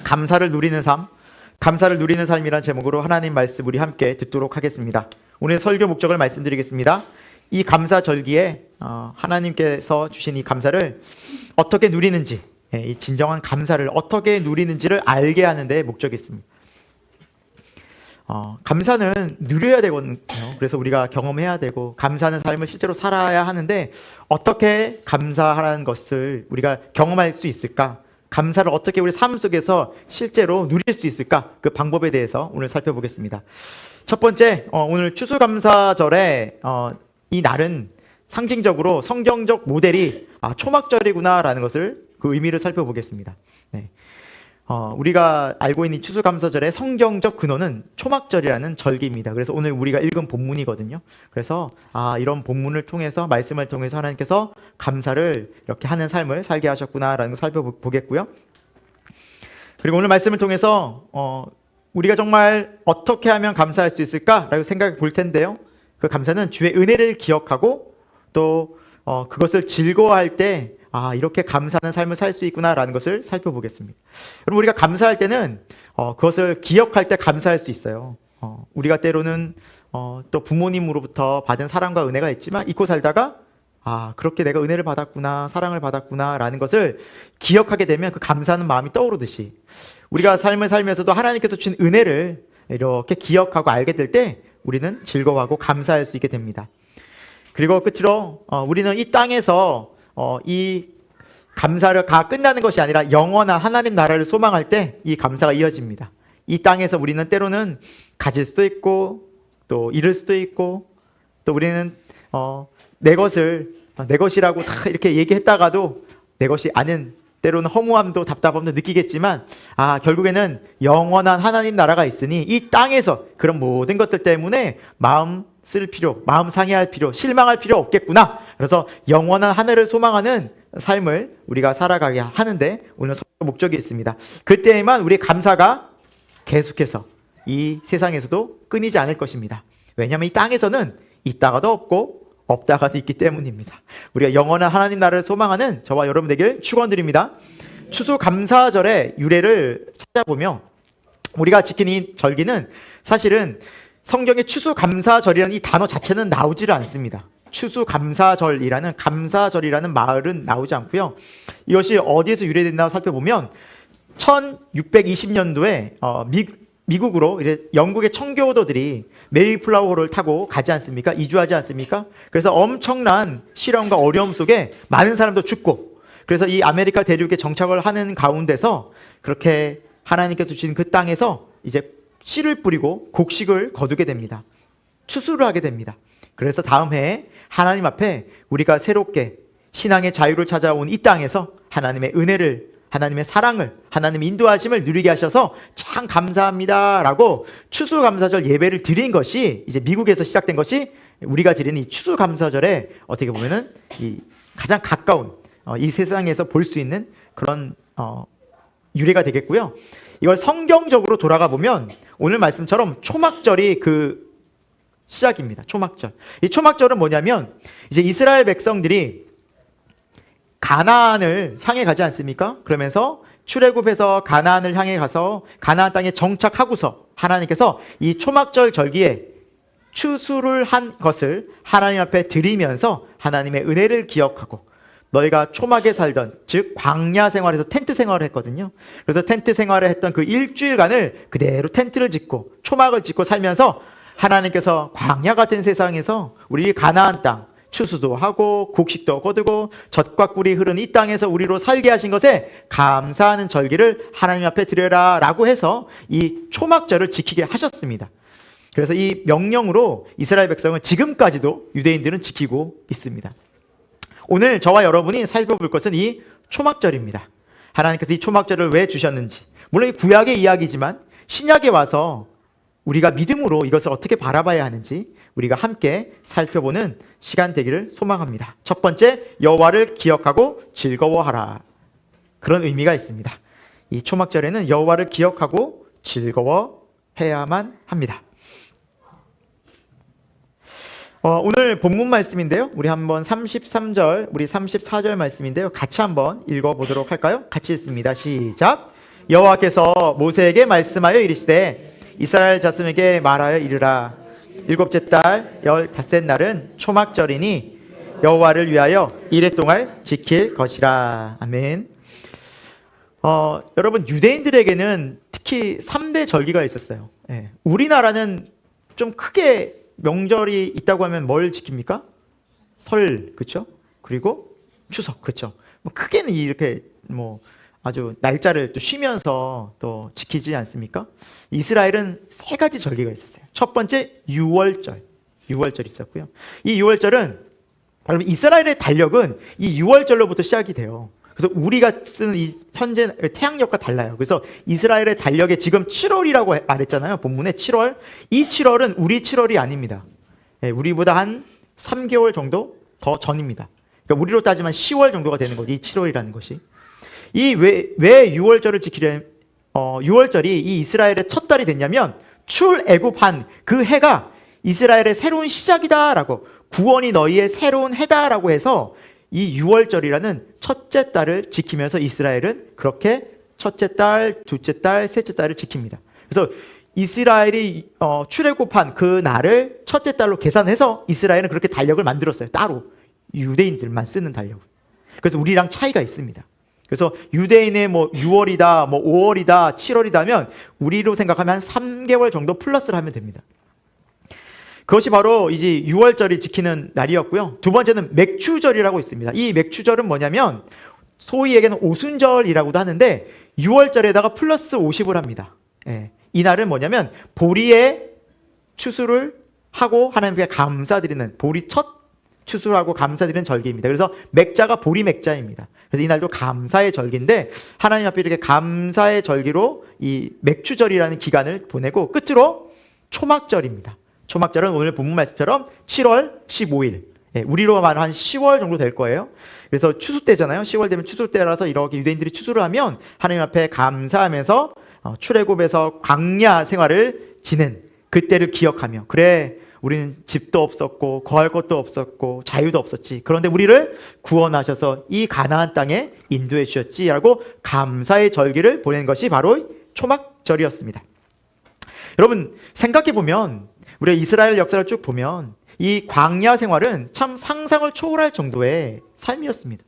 감사를 누리는 삶, 감사를 누리는 삶이란 제목으로 하나님 말씀 우리 함께 듣도록 하겠습니다. 오늘 설교 목적을 말씀드리겠습니다. 이 감사절기에 하나님께서 주신 이 감사를 어떻게 누리는지, 이 진정한 감사를 어떻게 누리는지를 알게 하는 데 목적이 있습니다. 감사는 누려야 되거든요. 그래서 우리가 경험해야 되고 감사하는 삶을 실제로 살아야 하는데 어떻게 감사하라는 것을 우리가 경험할 수 있을까? 감사를 어떻게 우리 삶 속에서 실제로 누릴 수 있을까? 그 방법에 대해서 오늘 살펴보겠습니다. 첫 번째, 오늘 추수감사절에 이 날은 상징적으로 성경적 모델이 초막절이구나라는 것을 그 의미를 살펴보겠습니다. 네. 우리가 알고 있는 추수감사절의 성경적 근원은 초막절이라는 절기입니다. 그래서 오늘 우리가 읽은 본문이거든요. 그래서 이런 본문을 통해서, 말씀을 통해서 하나님께서 감사를 이렇게 하는 삶을 살게 하셨구나라는 걸 살펴보겠고요. 그리고 오늘 말씀을 통해서 우리가 정말 어떻게 하면 감사할 수 있을까라고 생각해 볼 텐데요. 그 감사는 주의 은혜를 기억하고 또 그것을 즐거워할 때 이렇게 감사하는 삶을 살 수 있구나라는 것을 살펴보겠습니다. 여러분, 우리가 감사할 때는 그것을 기억할 때 감사할 수 있어요. 우리가 때로는 또 부모님으로부터 받은 사랑과 은혜가 있지만 잊고 살다가 그렇게 내가 은혜를 받았구나, 사랑을 받았구나라는 것을 기억하게 되면 그 감사하는 마음이 떠오르듯이 우리가 삶을 살면서도 하나님께서 주신 은혜를 이렇게 기억하고 알게 될 때 우리는 즐거워하고 감사할 수 있게 됩니다. 그리고 끝으로 우리는 이 땅에서 이 감사를 끝나는 것이 아니라 영원한 하나님 나라를 소망할 때 이 감사가 이어집니다. 이 땅에서 우리는 때로는 가질 수도 있고 또 잃을 수도 있고 또 우리는 내 것이라고 다 이렇게 얘기했다가도 내 것이 아닌 때로는 허무함도 답답함도 느끼겠지만 결국에는 영원한 하나님 나라가 있으니 이 땅에서 그런 모든 것들 때문에 마음 쓸 필요, 마음 상해할 필요, 실망할 필요 없겠구나. 그래서 영원한 하늘을 소망하는 삶을 우리가 살아가게 하는데 오늘 목적이 있습니다. 그때에만 우리의 감사가 계속해서 이 세상에서도 끊이지 않을 것입니다. 왜냐하면 이 땅에서는 있다가도 없고 없다가도 있기 때문입니다. 우리가 영원한 하나님 나라를 소망하는 저와 여러분 되길 축원드립니다. 추수감사절의 유래를 찾아보면 우리가 지키는 이 절기는 사실은 성경에 추수감사절이라는 이 단어 자체는 나오지를 않습니다. 추수감사절이라는 감사절이라는 말은 나오지 않고요. 이것이 어디에서 유래된다고 살펴보면 1620년도에 미국으로 영국의 청교도들이 메이플라워호를 타고 가지 않습니까? 이주하지 않습니까? 그래서 엄청난 시련과 어려움 속에 많은 사람도 죽고, 그래서 이 아메리카 대륙에 정착을 하는 가운데서 그렇게 하나님께서 주신 그 땅에서 이제 씨를 뿌리고 곡식을 거두게 됩니다. 추수를 하게 됩니다. 그래서 다음 해에 하나님 앞에 우리가 새롭게 신앙의 자유를 찾아온 이 땅에서 하나님의 은혜를, 하나님의 사랑을, 하나님의 인도하심을 누리게 하셔서 참 감사합니다라고 추수감사절 예배를 드린 것이 이제 미국에서 시작된 것이 우리가 드리는 이 추수감사절에 어떻게 보면은 이 가장 가까운 이 세상에서 볼 수 있는 그런 유래가 되겠고요. 이걸 성경적으로 돌아가 보면 오늘 말씀처럼 초막절이 그 시작입니다. 초막절. 이 초막절은 뭐냐면 이제 이스라엘 백성들이 가나안을 향해 가지 않습니까? 그러면서 출애굽해서 가나안을 향해 가서 가나안 땅에 정착하고서 하나님께서 이 초막절 절기에 추수를 한 것을 하나님 앞에 드리면서 하나님의 은혜를 기억하고, 너희가 초막에 살던, 즉 광야 생활에서 텐트 생활을 했거든요. 그래서 텐트 생활을 했던 그 일주일간을 그대로 텐트를 짓고 초막을 짓고 살면서 하나님께서 광야 같은 세상에서 우리 가나안 땅 추수도 하고 곡식도 거두고 젖과 꿀이 흐르는 이 땅에서 우리로 살게 하신 것에 감사하는 절기를 하나님 앞에 드려라 라고 해서 이 초막절을 지키게 하셨습니다. 그래서 이 명령으로 이스라엘 백성은 지금까지도 유대인들은 지키고 있습니다. 오늘 저와 여러분이 살펴볼 것은 이 초막절입니다. 하나님께서 이 초막절을 왜 주셨는지, 물론 이 구약의 이야기지만 신약에 와서 우리가 믿음으로 이것을 어떻게 바라봐야 하는지 우리가 함께 살펴보는 시간 되기를 소망합니다. 첫 번째, 여호와를 기억하고 즐거워하라. 그런 의미가 있습니다. 이 초막절에는 여호와를 기억하고 즐거워해야만 합니다. 오늘 본문 말씀인데요. 우리 한번 33절, 우리 34절 말씀인데요. 같이 한번 읽어보도록 할까요? 같이 읽습니다. 시작. 여호와께서 모세에게 말씀하여 이르시되 이스라엘 자손에게 말하여 이르라. 일곱째 달 15째 날은 초막절이니 여호와를 위하여 이레 동안 지킬 것이라. 아멘. 여러분, 유대인들에게는 특히 3대 절기가 있었어요. 예. 우리나라는 좀 크게 명절이 있다고 하면 뭘 지킵니까? 설, 그렇죠? 그리고 추석, 그렇죠? 뭐 크게는 이렇게 뭐 아주 날짜를 또 쉬면서 또 지키지 않습니까? 이스라엘은 3가지 절기가 있었어요. 첫 번째, 유월절이 있었고요. 이 유월절은 여러분, 이스라엘의 달력은 이 6월절로부터 시작이 돼요. 그래서 우리가 쓰는 이 현재 태양력과 달라요. 그래서 이스라엘의 달력에 지금 7월이라고 말했잖아요. 본문에 7월. 이 7월은 우리 7월이 아닙니다. 우리보다 한 3개월 정도 더 전입니다. 그러니까 우리로 따지면 10월 정도가 되는 거지, 이 7월이라는 것이. 이 왜 6월절을 지키려 6월절이 이 이스라엘의 첫 달이 됐냐면 출애굽한 그 해가 이스라엘의 새로운 시작이다라고, 구원이 너희의 새로운 해다라고 해서 이 6월절이라는 첫째 달을 지키면서 이스라엘은 그렇게 첫째 달, 둘째 달, 셋째 달을 지킵니다. 그래서 이스라엘이 출애굽한 그 날을 첫째 달로 계산해서 이스라엘은 그렇게 달력을 만들었어요. 따로 유대인들만 쓰는 달력을. 그래서 우리랑 차이가 있습니다. 그래서 유대인의 뭐 6월이다, 뭐 5월이다, 7월이다 하면 우리로 생각하면 한 3개월 정도 플러스를 하면 됩니다. 그것이 바로 이제 6월절이 지키는 날이었고요. 두 번째는 맥추절이라고 있습니다. 이 맥추절은 뭐냐면 소위 얘기하는 오순절이라고도 하는데 6월절에다가 플러스 50을 합니다. 예. 이 날은 뭐냐면 보리의 추수를 하고 하나님께 감사드리는, 보리 첫 추수하고 감사드리는 절기입니다. 그래서 맥자가 보리 맥자입니다. 그래서 이 날도 감사의 절기인데 하나님 앞에 이렇게 감사의 절기로 이 맥추절이라는 기간을 보내고 끝으로 초막절입니다. 초막절은 오늘 본문 말씀처럼 7월 15일, 우리로 말하면 한 10월 정도 될 거예요. 그래서 추수 때잖아요. 10월 되면 추수 때라서 이렇게 유대인들이 추수를 하면 하나님 앞에 감사하면서 출애굽에서 광야 생활을 지낸 그때를 기억하며, 그래 우리는 집도 없었고 거할 것도 없었고 자유도 없었지, 그런데 우리를 구원하셔서 이 가나안 땅에 인도해 주셨지라고 감사의 절기를 보낸 것이 바로 초막절이었습니다. 여러분, 생각해 보면 우리가 이스라엘 역사를 쭉 보면 이 광야 생활은 참 상상을 초월할 정도의 삶이었습니다.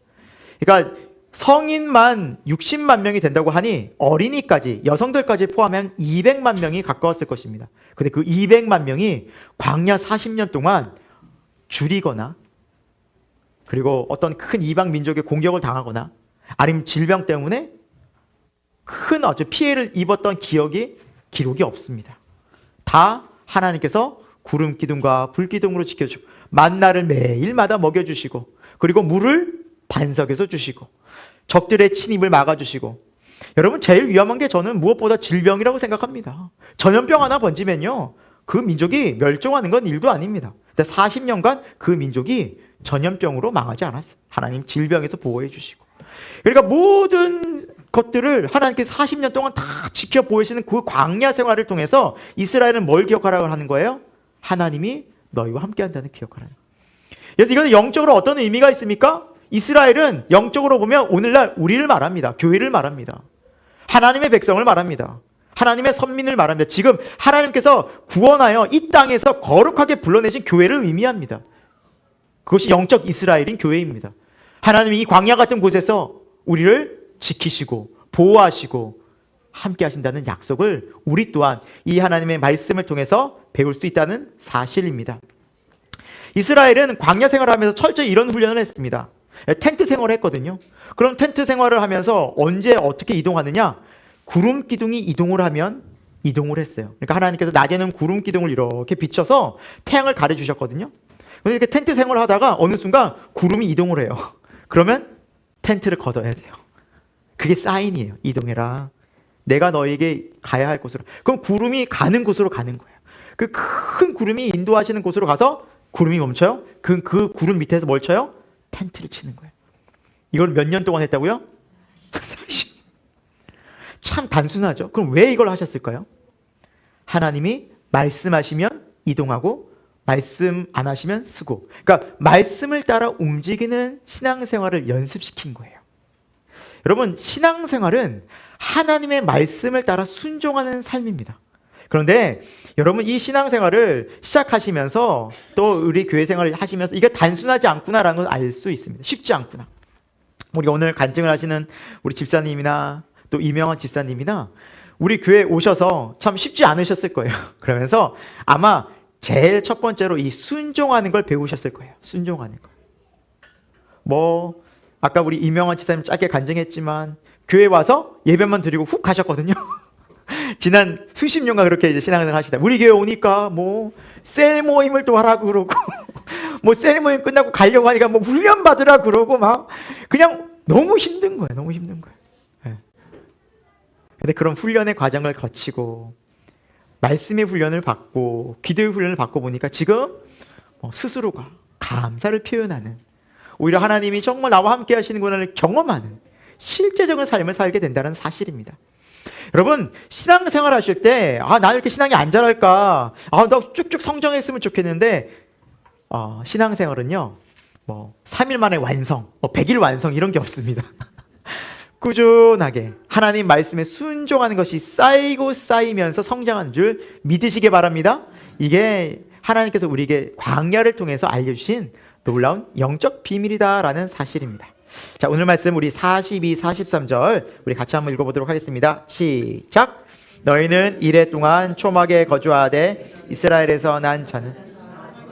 그러니까 성인만 60만 명이 된다고 하니 어린이까지, 여성들까지 포함하면 200만 명이 가까웠을 것입니다. 근데 그 200만 명이 광야 40년 동안 줄이거나, 그리고 어떤 큰 이방 민족의 공격을 당하거나, 아니면 질병 때문에 큰 아주 피해를 입었던 기록이 없습니다. 다 하나님께서 구름 기둥과 불 기둥으로 지켜주고 만나를 매일마다 먹여주시고, 그리고 물을 반석에서 주시고 적들의 침입을 막아주시고. 여러분, 제일 위험한 게 저는 무엇보다 질병이라고 생각합니다. 전염병 하나 번지면요, 그 민족이 멸종하는 건 일도 아닙니다. 근데 40년간 그 민족이 전염병으로 망하지 않았어요. 하나님 질병에서 보호해 주시고. 그러니까 모든 것들을 하나님께서 40년 동안 다 지켜보시는 그 광야 생활을 통해서 이스라엘은 뭘 기억하라고 하는 거예요? 하나님이 너희와 함께 한다는 기억하라는 거예요. 그래서 이거는 영적으로 어떤 의미가 있습니까? 이스라엘은 영적으로 보면 오늘날 우리를 말합니다. 교회를 말합니다. 하나님의 백성을 말합니다. 하나님의 선민을 말합니다. 지금 하나님께서 구원하여 이 땅에서 거룩하게 불러내신 교회를 의미합니다. 그것이 영적 이스라엘인 교회입니다. 하나님이 이 광야 같은 곳에서 우리를 지키시고 보호하시고 함께 하신다는 약속을 우리 또한 이 하나님의 말씀을 통해서 배울 수 있다는 사실입니다. 이스라엘은 광야 생활을 하면서 철저히 이런 훈련을 했습니다. 텐트 생활을 했거든요. 그럼 텐트 생활을 하면서 언제 어떻게 이동하느냐? 구름 기둥이 이동을 하면 이동을 했어요. 그러니까 하나님께서 낮에는 구름 기둥을 이렇게 비춰서 태양을 가려주셨거든요. 그래서 이렇게 텐트 생활을 하다가 어느 순간 구름이 이동을 해요. 그러면 텐트를 걷어야 돼요. 그게 사인이에요. 이동해라. 내가 너에게 가야 할 곳으로. 그럼 구름이 가는 곳으로 가는 거예요. 그 큰 구름이 인도하시는 곳으로 가서 구름이 멈춰요. 그 구름 밑에서 뭘 쳐요? 텐트를 치는 거예요. 이걸 몇 년 동안 했다고요? 40. 참 단순하죠. 그럼 왜 이걸 하셨을까요? 하나님이 말씀하시면 이동하고 말씀 안 하시면 쓰고, 그러니까 말씀을 따라 움직이는 신앙생활을 연습시킨 거예요. 여러분, 신앙생활은 하나님의 말씀을 따라 순종하는 삶입니다. 그런데 여러분, 이 신앙생활을 시작하시면서 또 우리 교회 생활을 하시면서 이게 단순하지 않구나라는 걸 알 수 있습니다. 쉽지 않구나. 우리 오늘 간증을 하시는 우리 집사님이나 또 이명환 집사님이나 우리 교회에 오셔서 참 쉽지 않으셨을 거예요. 그러면서 아마 제일 첫 번째로 이 순종하는 걸 배우셨을 거예요. 순종하는 거. 뭐 아까 우리 이명환 집사님 짧게 간증했지만 교회 와서 예배만 드리고 훅 가셨거든요. 지난 수십 년간 그렇게 이제 신앙생활 하시다. 우리 교회 오니까 뭐 셀 모임을 또 하라고 그러고 뭐 셀 모임 끝나고 가려고 하니까 뭐 훈련 받으라 그러고 막 그냥 너무 힘든 거예요. 너무 힘든 거예요. 네. 근데 그런 훈련의 과정을 거치고 말씀의 훈련을 받고 기도의 훈련을 받고 보니까 지금 스스로가 감사를 표현하는, 오히려 하나님이 정말 나와 함께 하시는구나를 경험하는 실제적인 삶을 살게 된다는 사실입니다. 여러분, 신앙생활 하실 때 나 이렇게 신앙이 안 자랄까, 나 쭉쭉 성장했으면 좋겠는데 신앙생활은요 3일 만에 완성, 100일 완성 이런 게 없습니다. 꾸준하게 하나님 말씀에 순종하는 것이 쌓이고 쌓이면서 성장하는 줄 믿으시기 바랍니다. 이게 하나님께서 우리에게 광야를 통해서 알려주신 놀라운 영적 비밀이다라는 사실입니다. 자, 오늘 말씀 우리 42, 43절 우리 같이 한번 읽어보도록 하겠습니다. 시작! 너희는 이레 동안 초막에 거주하되 이스라엘에서 난 자는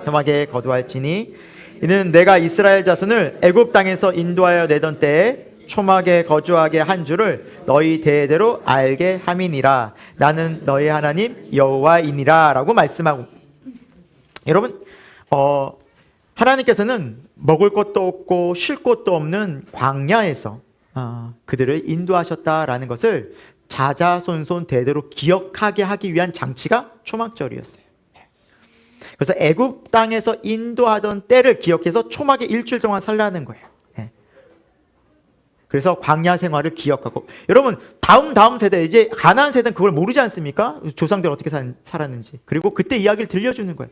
초막에 거두할지니 이는 내가 이스라엘 자손을 애굽 땅에서 인도하여 내던 때에 초막에 거주하게 한 줄을 너희 대대로 알게 함이니라. 나는 너희 하나님 여호와이니라 라고 말씀하고, 여러분 하나님께서는 먹을 것도 없고 쉴 곳도 없는 광야에서 그들을 인도하셨다라는 것을 자자손손 대대로 기억하게 하기 위한 장치가 초막절이었어요. 그래서 애굽 땅에서 인도하던 때를 기억해서 초막에 일주일 동안 살라는 거예요. 그래서 광야 생활을 기억하고, 여러분 다음 세대, 이제 가나안 세대는 그걸 모르지 않습니까? 조상들 어떻게 살았는지. 그리고 그때 이야기를 들려주는 거예요.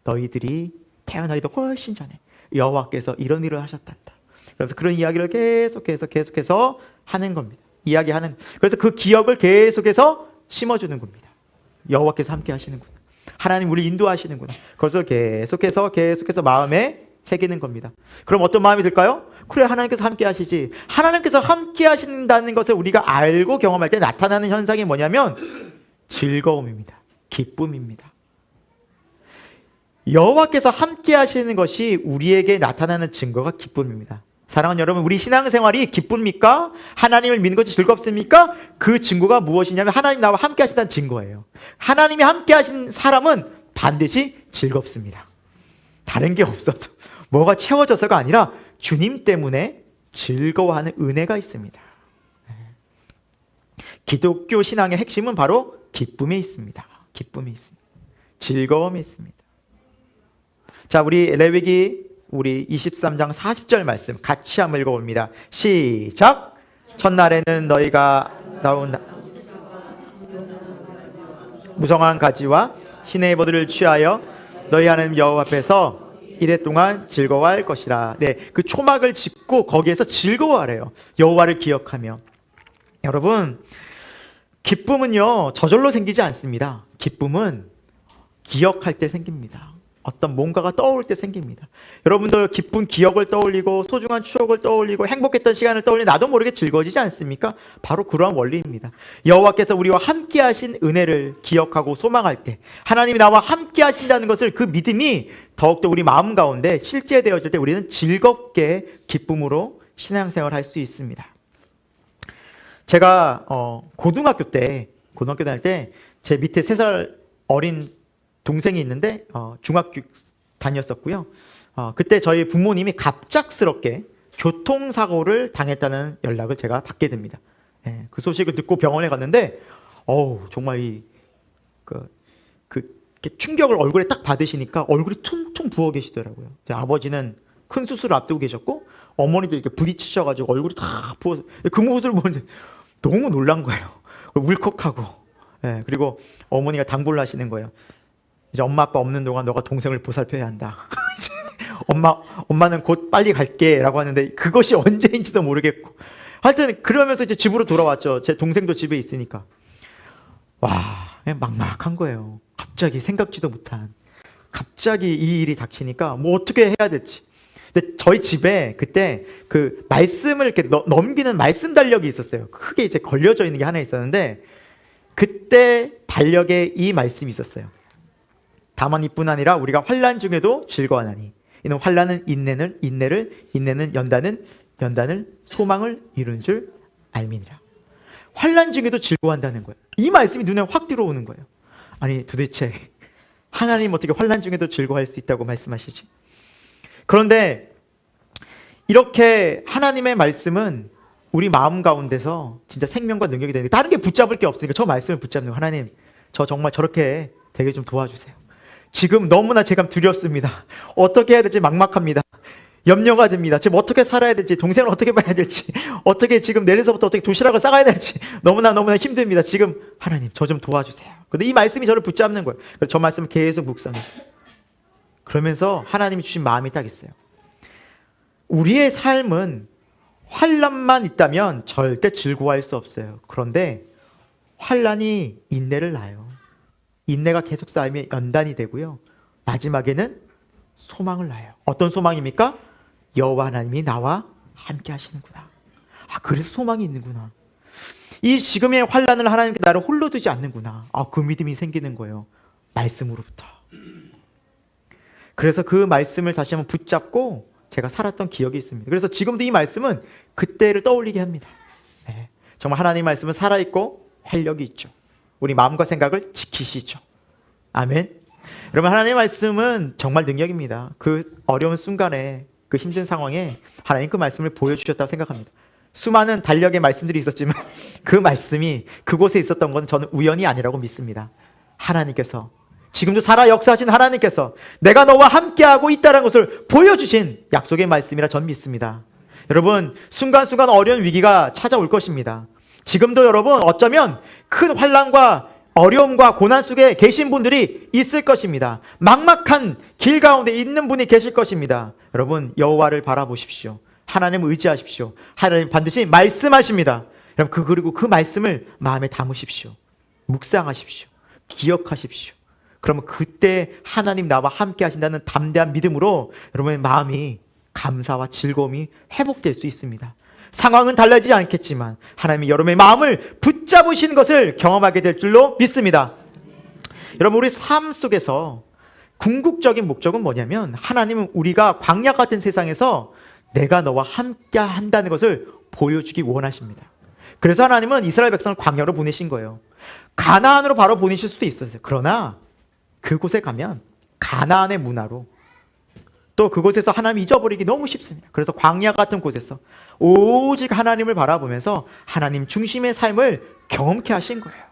너희들이 태어나기도 훨씬 전에 여호와께서 이런 일을 하셨단다. 그래서 그런 이야기를 계속해서 하는 겁니다. 이야기하는. 그래서 그 기억을 계속해서 심어주는 겁니다. 여호와께서 함께 하시는구나, 하나님 우리 인도하시는구나. 그것을 계속해서 마음에 새기는 겁니다. 그럼 어떤 마음이 들까요? 그래, 하나님께서 함께 하시지. 하나님께서 함께 하신다는 것을 우리가 알고 경험할 때 나타나는 현상이 뭐냐면 즐거움입니다. 기쁨입니다. 여호와께서 함께 하시는 것이 우리에게 나타나는 증거가 기쁨입니다. 사랑하는 여러분, 우리 신앙생활이 기쁩니까? 하나님을 믿는 것이 즐겁습니까? 그 증거가 무엇이냐면 하나님 나와 함께 하신다는 증거예요. 하나님이 함께 하신 사람은 반드시 즐겁습니다. 다른 게 없어도, 뭐가 채워져서가 아니라 주님 때문에 즐거워하는 은혜가 있습니다. 기독교 신앙의 핵심은 바로 기쁨에 있습니다. 기쁨에 있습니다. 즐거움에 있습니다. 자, 우리 레위기 우리 23장 40절 말씀 같이 한번 읽어봅니다. 시작! 첫날에는 너희가 나온 무성한 가지와 시내의 버들을 취하여 너희 하나님 여호와 앞에서 이래 동안 즐거워할 것이라. 네, 그 초막을 짓고 거기에서 즐거워하래요. 여호와를 기억하며. 여러분, 기쁨은요 저절로 생기지 않습니다. 기쁨은 기억할 때 생깁니다. 어떤 뭔가가 떠올 때 생깁니다. 여러분도 기쁜 기억을 떠올리고 소중한 추억을 떠올리고 행복했던 시간을 떠올리면 나도 모르게 즐거워지지 않습니까? 바로 그러한 원리입니다. 여호와께서 우리와 함께 하신 은혜를 기억하고 소망할 때, 하나님이 나와 함께 하신다는 것을, 그 믿음이 더욱더 우리 마음 가운데 실제되어질 때 우리는 즐겁게 기쁨으로 신앙생활을 할 수 있습니다. 제가 고등학교 다닐 때 제 밑에 3살 어린 동생이 있는데 중학교 다녔었고요. 그때 저희 부모님이 갑작스럽게 교통사고를 당했다는 연락을 제가 받게 됩니다. 그 소식을 듣고 병원에 갔는데 정말 충격을 얼굴에 딱 받으시니까 얼굴이 퉁퉁 부어 계시더라고요. 제 아버지는 큰 수술을 앞두고 계셨고 어머니도 이렇게 부딪히셔가지고 얼굴이 다 부어서, 그 모습을 보는데 너무 놀란 거예요. 울컥하고. 그리고 어머니가 당부를 하시는 거예요. 이제 엄마 아빠 없는 동안 너가 동생을 보살펴야 한다. 엄마는 곧 빨리 갈게 라고 하는데 그것이 언제인지도 모르겠고 하여튼 그러면서 이제 집으로 돌아왔죠. 제 동생도 집에 있으니까. 와, 그냥 막막한 거예요. 갑자기 생각지도 못한. 갑자기 이 일이 닥치니까 뭐 어떻게 해야 될지. 근데 저희 집에 그때 그 말씀을 이렇게 넘기는 말씀 달력이 있었어요. 크게 이제 걸려져 있는 게 하나 있었는데 그때 달력에 이 말씀이 있었어요. 다만 이뿐 아니라 우리가 환난 중에도 즐거워하나니 이는 환난은 인내는 연단을 소망을 이루는 줄 알미니라. 환난 중에도 즐거워한다는 거예요. 이 말씀이 눈에 확 들어오는 거예요. 아니 도대체 하나님 어떻게 환난 중에도 즐거워할 수 있다고 말씀하시지? 그런데 이렇게 하나님의 말씀은 우리 마음 가운데서 진짜 생명과 능력이 되는 게 다른 게 붙잡을 게 없으니까 저 말씀을 붙잡는 거예요. 하나님 저 정말 저렇게 되게 좀 도와주세요. 지금 너무나 제가 두렵습니다. 어떻게 해야 될지 막막합니다. 염려가 됩니다. 지금 어떻게 살아야 될지, 동생을 어떻게 봐야 될지, 어떻게 지금 내일서부터 어떻게 도시락을 싸가야 될지 너무나 힘듭니다. 지금 하나님 저 좀 도와주세요. 근데 이 말씀이 저를 붙잡는 거예요. 그래서 저 말씀을 계속 묵상했어요. 그러면서 하나님이 주신 마음이 딱 있어요. 우리의 삶은 환난만 있다면 절대 즐거워할 수 없어요. 그런데 환난이 인내를 낳아요. 인내가 계속 쌓이면 연단이 되고요. 마지막에는 소망을 낳아요. 어떤 소망입니까? 여호와 하나님이 나와 함께 하시는구나. 아, 그래서 소망이 있는구나. 이 지금의 환난을 하나님께 나를 홀로 두지 않는구나. 아, 그 믿음이 생기는 거예요. 말씀으로부터. 그래서 그 말씀을 다시 한번 붙잡고 제가 살았던 기억이 있습니다. 그래서 지금도 이 말씀은 그때를 떠올리게 합니다. 네. 정말 하나님의 말씀은 살아있고 활력이 있죠. 우리 마음과 생각을 지키시죠. 아멘. 여러분 하나님의 말씀은 정말 능력입니다. 그 어려운 순간에 그 힘든 상황에 하나님 그 말씀을 보여주셨다고 생각합니다. 수많은 달력의 말씀들이 있었지만 그 말씀이 그곳에 있었던 건 저는 우연이 아니라고 믿습니다. 하나님께서 지금도 살아 역사하신 하나님께서 내가 너와 함께하고 있다는 것을 보여주신 약속의 말씀이라 전 믿습니다. 여러분 순간순간 어려운 위기가 찾아올 것입니다. 지금도 여러분 어쩌면 큰 환난과 어려움과 고난 속에 계신 분들이 있을 것입니다. 막막한 길 가운데 있는 분이 계실 것입니다. 여러분 여호와를 바라보십시오. 하나님을 의지하십시오. 하나님 반드시 말씀하십니다. 여러분 그리고 그 말씀을 마음에 담으십시오. 묵상하십시오. 기억하십시오. 그러면 그때 하나님 나와 함께 하신다는 담대한 믿음으로 여러분의 마음이 감사와 즐거움이 회복될 수 있습니다. 상황은 달라지지 않겠지만 하나님이 여러분의 마음을 붙잡으시는 것을 경험하게 될 줄로 믿습니다. 여러분 우리 삶 속에서 궁극적인 목적은 뭐냐면 하나님은 우리가 광야 같은 세상에서 내가 너와 함께 한다는 것을 보여주기 원하십니다. 그래서 하나님은 이스라엘 백성을 광야로 보내신 거예요. 가나안으로 바로 보내실 수도 있었어요. 그러나 그곳에 가면 가나안의 문화로 또 그곳에서 하나님 잊어버리기 너무 쉽습니다. 그래서 광야 같은 곳에서 오직 하나님을 바라보면서 하나님 중심의 삶을 경험케 하신 거예요.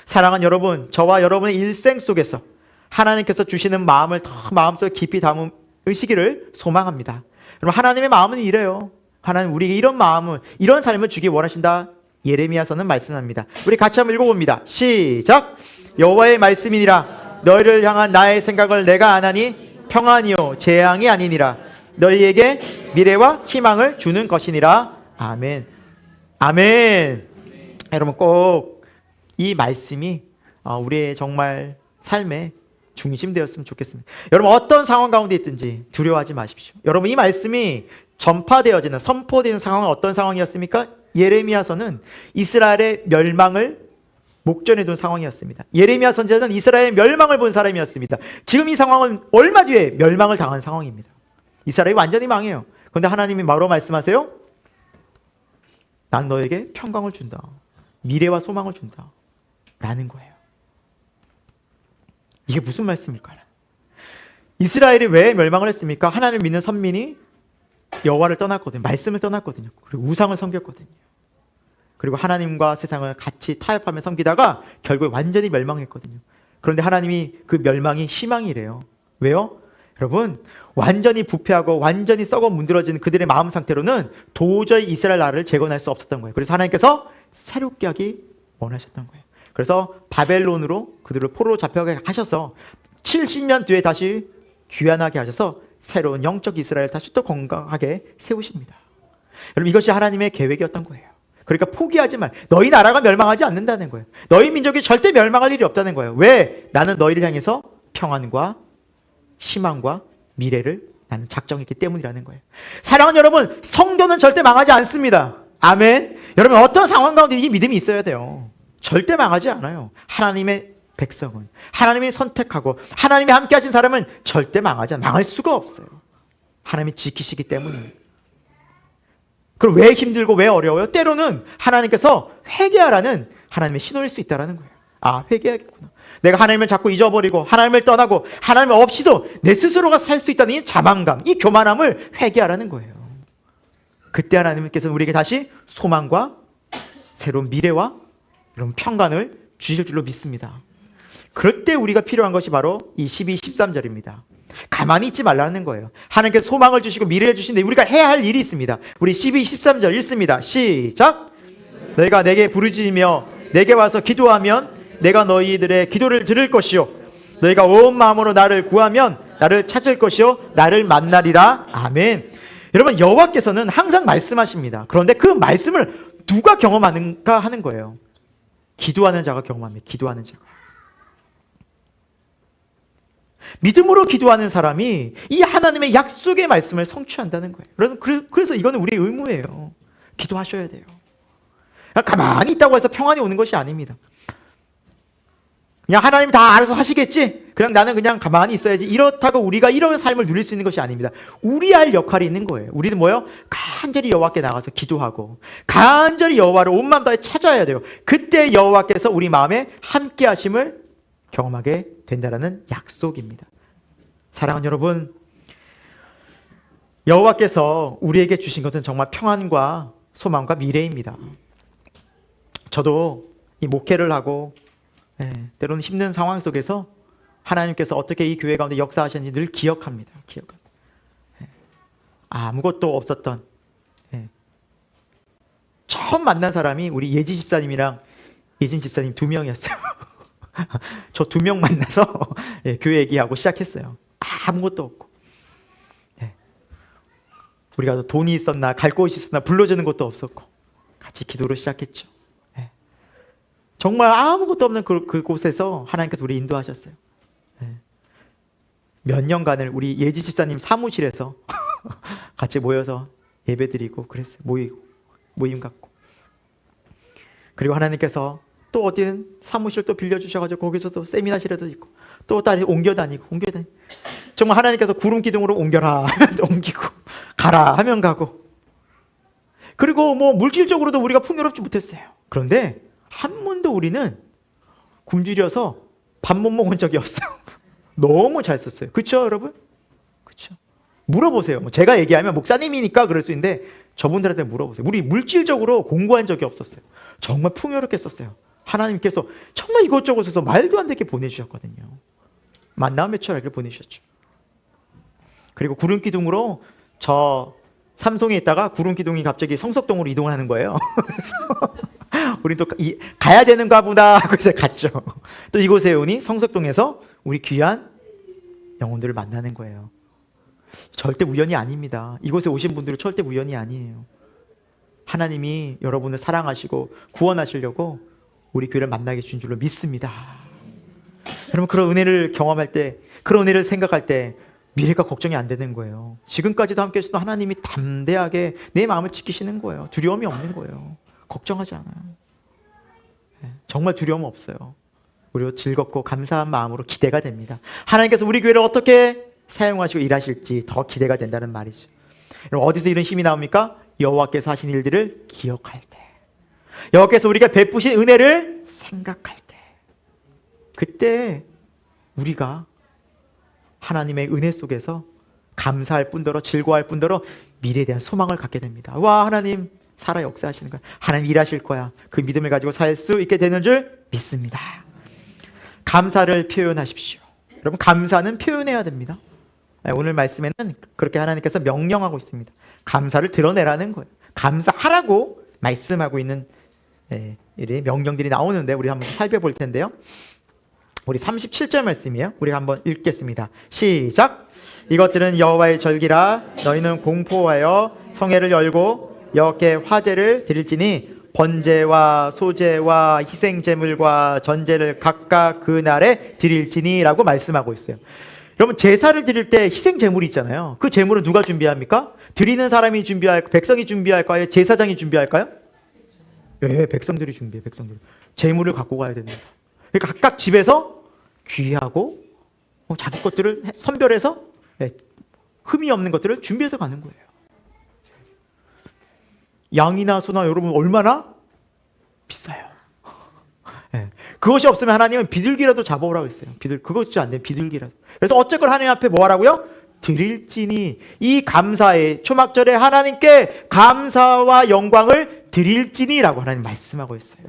사랑하는 여러분, 저와 여러분의 일생 속에서 하나님께서 주시는 마음을 더 마음속에 깊이 담으시기를 소망합니다. 여러분 하나님의 마음은 이래요. 하나님 우리에게 이런 마음을, 이런 삶을 주기 원하신다. 예레미야서는 말씀합니다. 우리 같이 한번 읽어봅니다. 시작. 여호와의 말씀이니라. 너희를 향한 나의 생각을 내가 아나니 평안이요 재앙이 아니니라. 너희에게 미래와 희망을 주는 것이니라. 아멘. 아멘. 여러분 꼭 이 말씀이 우리의 정말 삶의 중심되었으면 좋겠습니다. 여러분 어떤 상황 가운데 있든지 두려워하지 마십시오. 여러분 이 말씀이 전파되어지는, 선포되는 상황은 어떤 상황이었습니까? 예레미야서는 이스라엘의 멸망을 목전에 둔 상황이었습니다. 예레미야 선지자는 이스라엘의 멸망을 본 사람이었습니다. 지금 이 상황은 얼마 뒤에 멸망을 당한 상황입니다. 이스라엘이 완전히 망해요. 그런데 하나님이 뭐라고 말씀하세요? 난 너에게 평강을 준다. 미래와 소망을 준다. 라는 거예요. 이게 무슨 말씀일까요? 이스라엘이 왜 멸망을 했습니까? 하나님을 믿는 선민이 여호와를 떠났거든요. 말씀을 떠났거든요. 그리고 우상을 섬겼거든요. 그리고 하나님과 세상을 같이 타협하며 섬기다가 결국에 완전히 멸망했거든요. 그런데 하나님이 그 멸망이 희망이래요. 왜요? 여러분 완전히 부패하고 완전히 썩어 문드러진 그들의 마음 상태로는 도저히 이스라엘 나라를 재건할 수 없었던 거예요. 그래서 하나님께서 새롭게 하기 원하셨던 거예요. 그래서 바벨론으로 그들을 포로로 잡혀가게 하셔서 70년 뒤에 다시 귀환하게 하셔서 새로운 영적 이스라엘 다시 또 건강하게 세우십니다. 여러분 이것이 하나님의 계획이었던 거예요. 그러니까 포기하지 말. 너희 나라가 멸망하지 않는다는 거예요. 너희 민족이 절대 멸망할 일이 없다는 거예요. 왜? 나는 너희를 향해서 평안과 희망과 미래를 나는 작정했기 때문이라는 거예요. 사랑하는 여러분, 성도는 절대 망하지 않습니다. 아멘. 여러분 어떤 상황 가운데 이 믿음이 있어야 돼요. 절대 망하지 않아요. 하나님의 백성은, 하나님이 선택하고 하나님이 함께 하신 사람은 절대 망하지 않아요. 망할 수가 없어요. 하나님이 지키시기 때문에. 그럼 왜 힘들고 왜 어려워요? 때로는 하나님께서 회개하라는 하나님의 신호일 수 있다는 거예요. 아, 회개하겠구나. 내가 하나님을 자꾸 잊어버리고 하나님을 떠나고 하나님 없이도 내 스스로가 살 수 있다는 이 자만감, 이 교만함을 회개하라는 거예요. 그때 하나님께서는 우리에게 다시 소망과 새로운 미래와 이런 평강을 주실 줄로 믿습니다. 그럴 때 우리가 필요한 것이 바로 이 12, 13절입니다. 가만히 있지 말라는 거예요. 하나님께서 소망을 주시고 미래를 주시는데 우리가 해야 할 일이 있습니다. 우리 12, 13절 읽습니다. 시작! 너희가 내게 부르짖으며 내게 와서 기도하면 내가 너희들의 기도를 들을 것이요 너희가 온 마음으로 나를 구하면 나를 찾을 것이요 나를 만나리라. 아멘. 여러분 여호와께서는 항상 말씀하십니다. 그런데 그 말씀을 누가 경험하는가 하는 거예요. 기도하는 자가 경험합니다. 기도하는 자가. 믿음으로 기도하는 사람이 이 하나님의 약속의 말씀을 성취한다는 거예요. 여러분 그래서 이거는 우리의 의무예요. 기도하셔야 돼요. 가만히 있다고 해서 평안이 오는 것이 아닙니다. 그냥 하나님 다 알아서 하시겠지? 그냥 나는 그냥 가만히 있어야지. 이렇다고 우리가 이런 삶을 누릴 수 있는 것이 아닙니다. 우리 할 역할이 있는 거예요. 우리는 뭐예요? 간절히 여호와께 나가서 기도하고 간절히 여호와를 온 마음 다해 찾아야 돼요. 그때 여호와께서 우리 마음에 함께 하심을 경험하게 된다는 약속입니다. 사랑하는 여러분, 여호와께서 우리에게 주신 것은 정말 평안과 소망과 미래입니다. 저도 이 목회를 하고 때로는 힘든 상황 속에서 하나님께서 어떻게 이 교회 가운데 역사하셨는지 늘 기억합니다. 아무것도 없었던 처음 만난 사람이 우리 예지 집사님이랑 예진 집사님 2명이었어요. 저 2명 만나서 교회 얘기하고 시작했어요. 아무것도 없고 우리가 돈이 있었나 갈 곳이 있었나 불러주는 것도 없었고 같이 기도로 시작했죠. 정말 아무것도 없는 그곳에서 하나님께서 우리 인도하셨어요. 몇 년간을 우리 예지 집사님 사무실에서 같이 모여서 예배드리고 그랬어요. 모임 갖고. 그리고 하나님께서 또 어디는 사무실 또 빌려주셔가지고 거기서 또 세미나실에도 있고 또 다시 옮겨 다니고 정말 하나님께서 구름 기둥으로 옮겨라 하면 옮기고 가라 하면 가고. 그리고 뭐 물질적으로도 우리가 풍요롭지 못했어요. 그런데 한 번도 우리는 굶주려서 밥 못 먹은 적이 없어요. 너무 잘 썼어요. 그렇죠 여러분? 그렇죠. 물어보세요. 뭐 제가 얘기하면 목사님이니까 그럴 수 있는데 저분들한테 물어보세요. 우리 물질적으로 공부한 적이 없었어요. 정말 풍요롭게 썼어요. 하나님께서 정말 이것저것 해서 말도 안 되게 보내주셨거든요. 만남의 철학을 보내주셨죠. 그리고 구름 기둥으로 저 삼송에 있다가 구름 기둥이 갑자기 성석동으로 이동을 하는 거예요. 그래서 우리 또 가야 되는가 보다 하고 이제 갔죠. 또 이곳에 오니 성석동에서 우리 귀한 영혼들을 만나는 거예요. 절대 우연이 아닙니다. 이곳에 오신 분들은 절대 우연이 아니에요. 하나님이 여러분을 사랑하시고 구원하시려고 우리 교회를 만나게 주신 줄로 믿습니다. 여러분 그런 은혜를 경험할 때, 그런 은혜를 생각할 때 미래가 걱정이 안 되는 거예요. 지금까지도 함께 해주셨던 하나님이 담대하게 내 마음을 지키시는 거예요. 두려움이 없는 거예요. 걱정하지 않아요. 정말 두려움 없어요. 우리도 즐겁고 감사한 마음으로 기대가 됩니다. 하나님께서 우리 교회를 어떻게 사용하시고 일하실지 더 기대가 된다는 말이죠. 여러분 어디서 이런 힘이 나옵니까? 여호와께서 하신 일들을 기억할 때, 여호와께서 우리가 베푸신 은혜를 생각할 때, 그때 우리가 하나님의 은혜 속에서 감사할 뿐더러 즐거워할 뿐더러 미래에 대한 소망을 갖게 됩니다. 와, 하나님 살아 역사하시는 거야. 하나님 일하실 거야. 그 믿음을 가지고 살 수 있게 되는 줄 믿습니다. 감사를 표현하십시오. 여러분 감사는 표현해야 됩니다. 오늘 말씀에는 그렇게 하나님께서 명령하고 있습니다. 감사를 드러내라는 거예요. 감사하라고 말씀하고 있는 이런 명령들이 나오는데 우리 한번 살펴볼 텐데요. 우리 37절 말씀이에요. 우리 한번 읽겠습니다. 시작. 이것들은 여호와의 절기라. 너희는 공포하여 성회를 열고 여호와께 화제를 드릴지니 번제와 소제와 희생제물과 전제를 각각 그날에 드릴지니라고 말씀하고 있어요. 여러분, 제사를 드릴 때 희생제물이 있잖아요. 그 제물은 누가 준비합니까? 드리는 사람이 준비할까요? 백성이 준비할까요? 제사장이 준비할까요? 네, 백성들이 준비해요. 백성들이 제물을 갖고 가야 됩니다. 그러니까 각각 집에서 귀하고 자기 것들을 선별해서 흠이 없는 것들을 준비해서 가는 거예요. 양이나 소나 여러분 얼마나 비싸요. 그것이 없으면 하나님은 비둘기라도 잡아오라고 했어요. 그것이 안 되면 비둘기라도. 그래서 어쨌건 하나님 앞에 뭐 하라고요? 드릴지니, 이 감사의 초막절에 하나님께 감사와 영광을 드릴지니라고 하나님 말씀하고 있어요.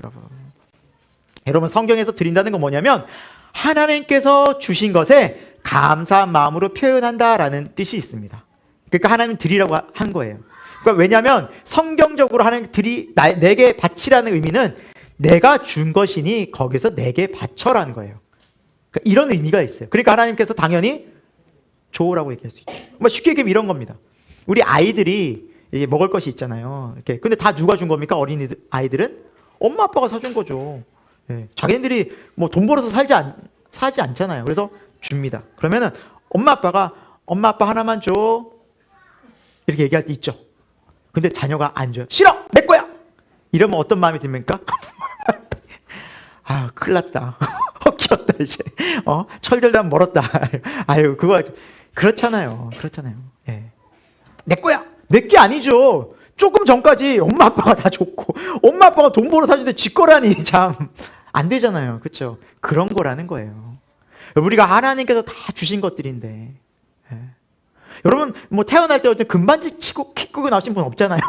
여러분 성경에서 드린다는 건 뭐냐면 하나님께서 주신 것에 감사한 마음으로 표현한다라는 뜻이 있습니다. 그러니까 하나님 드리라고 한 거예요. 그러니까 왜냐하면 성경적으로 하나님 내게 바치라는 의미는 내가 준 것이니 거기서 내게 바쳐라는 거예요. 그러니까 이런 의미가 있어요. 그러니까 하나님께서 당연히 줘라고 얘기할 수 있죠. 쉽게 얘기하면 이런 겁니다. 우리 아이들이 먹을 것이 있잖아요. 이렇게. 근데 다 누가 준 겁니까? 아이들은 엄마 아빠가 사준 거죠. 자기네들이 뭐 돈 벌어서 사지 않잖아요. 그래서 줍니다. 그러면은 엄마 아빠 하나만 줘 이렇게 얘기할 때 있죠. 근데 자녀가 안 줘요. 싫어! 내 거야! 이러면 어떤 마음이 듭니까? 아, 큰일 났다. 헛기었다, 이제. 철들다 멀었다. 아유, 그렇잖아요. 내 거야! 내 게 아니죠. 조금 전까지 엄마 아빠가 다 줬고, 엄마 아빠가 돈 벌어 사주는데 지 거라니, 참. 안 되잖아요. 그렇죠? 그런 거라는 거예요. 우리가 하나님께서 다 주신 것들인데. 여러분, 태어날 때 어째 금반지 킥고 나오신 분 없잖아요.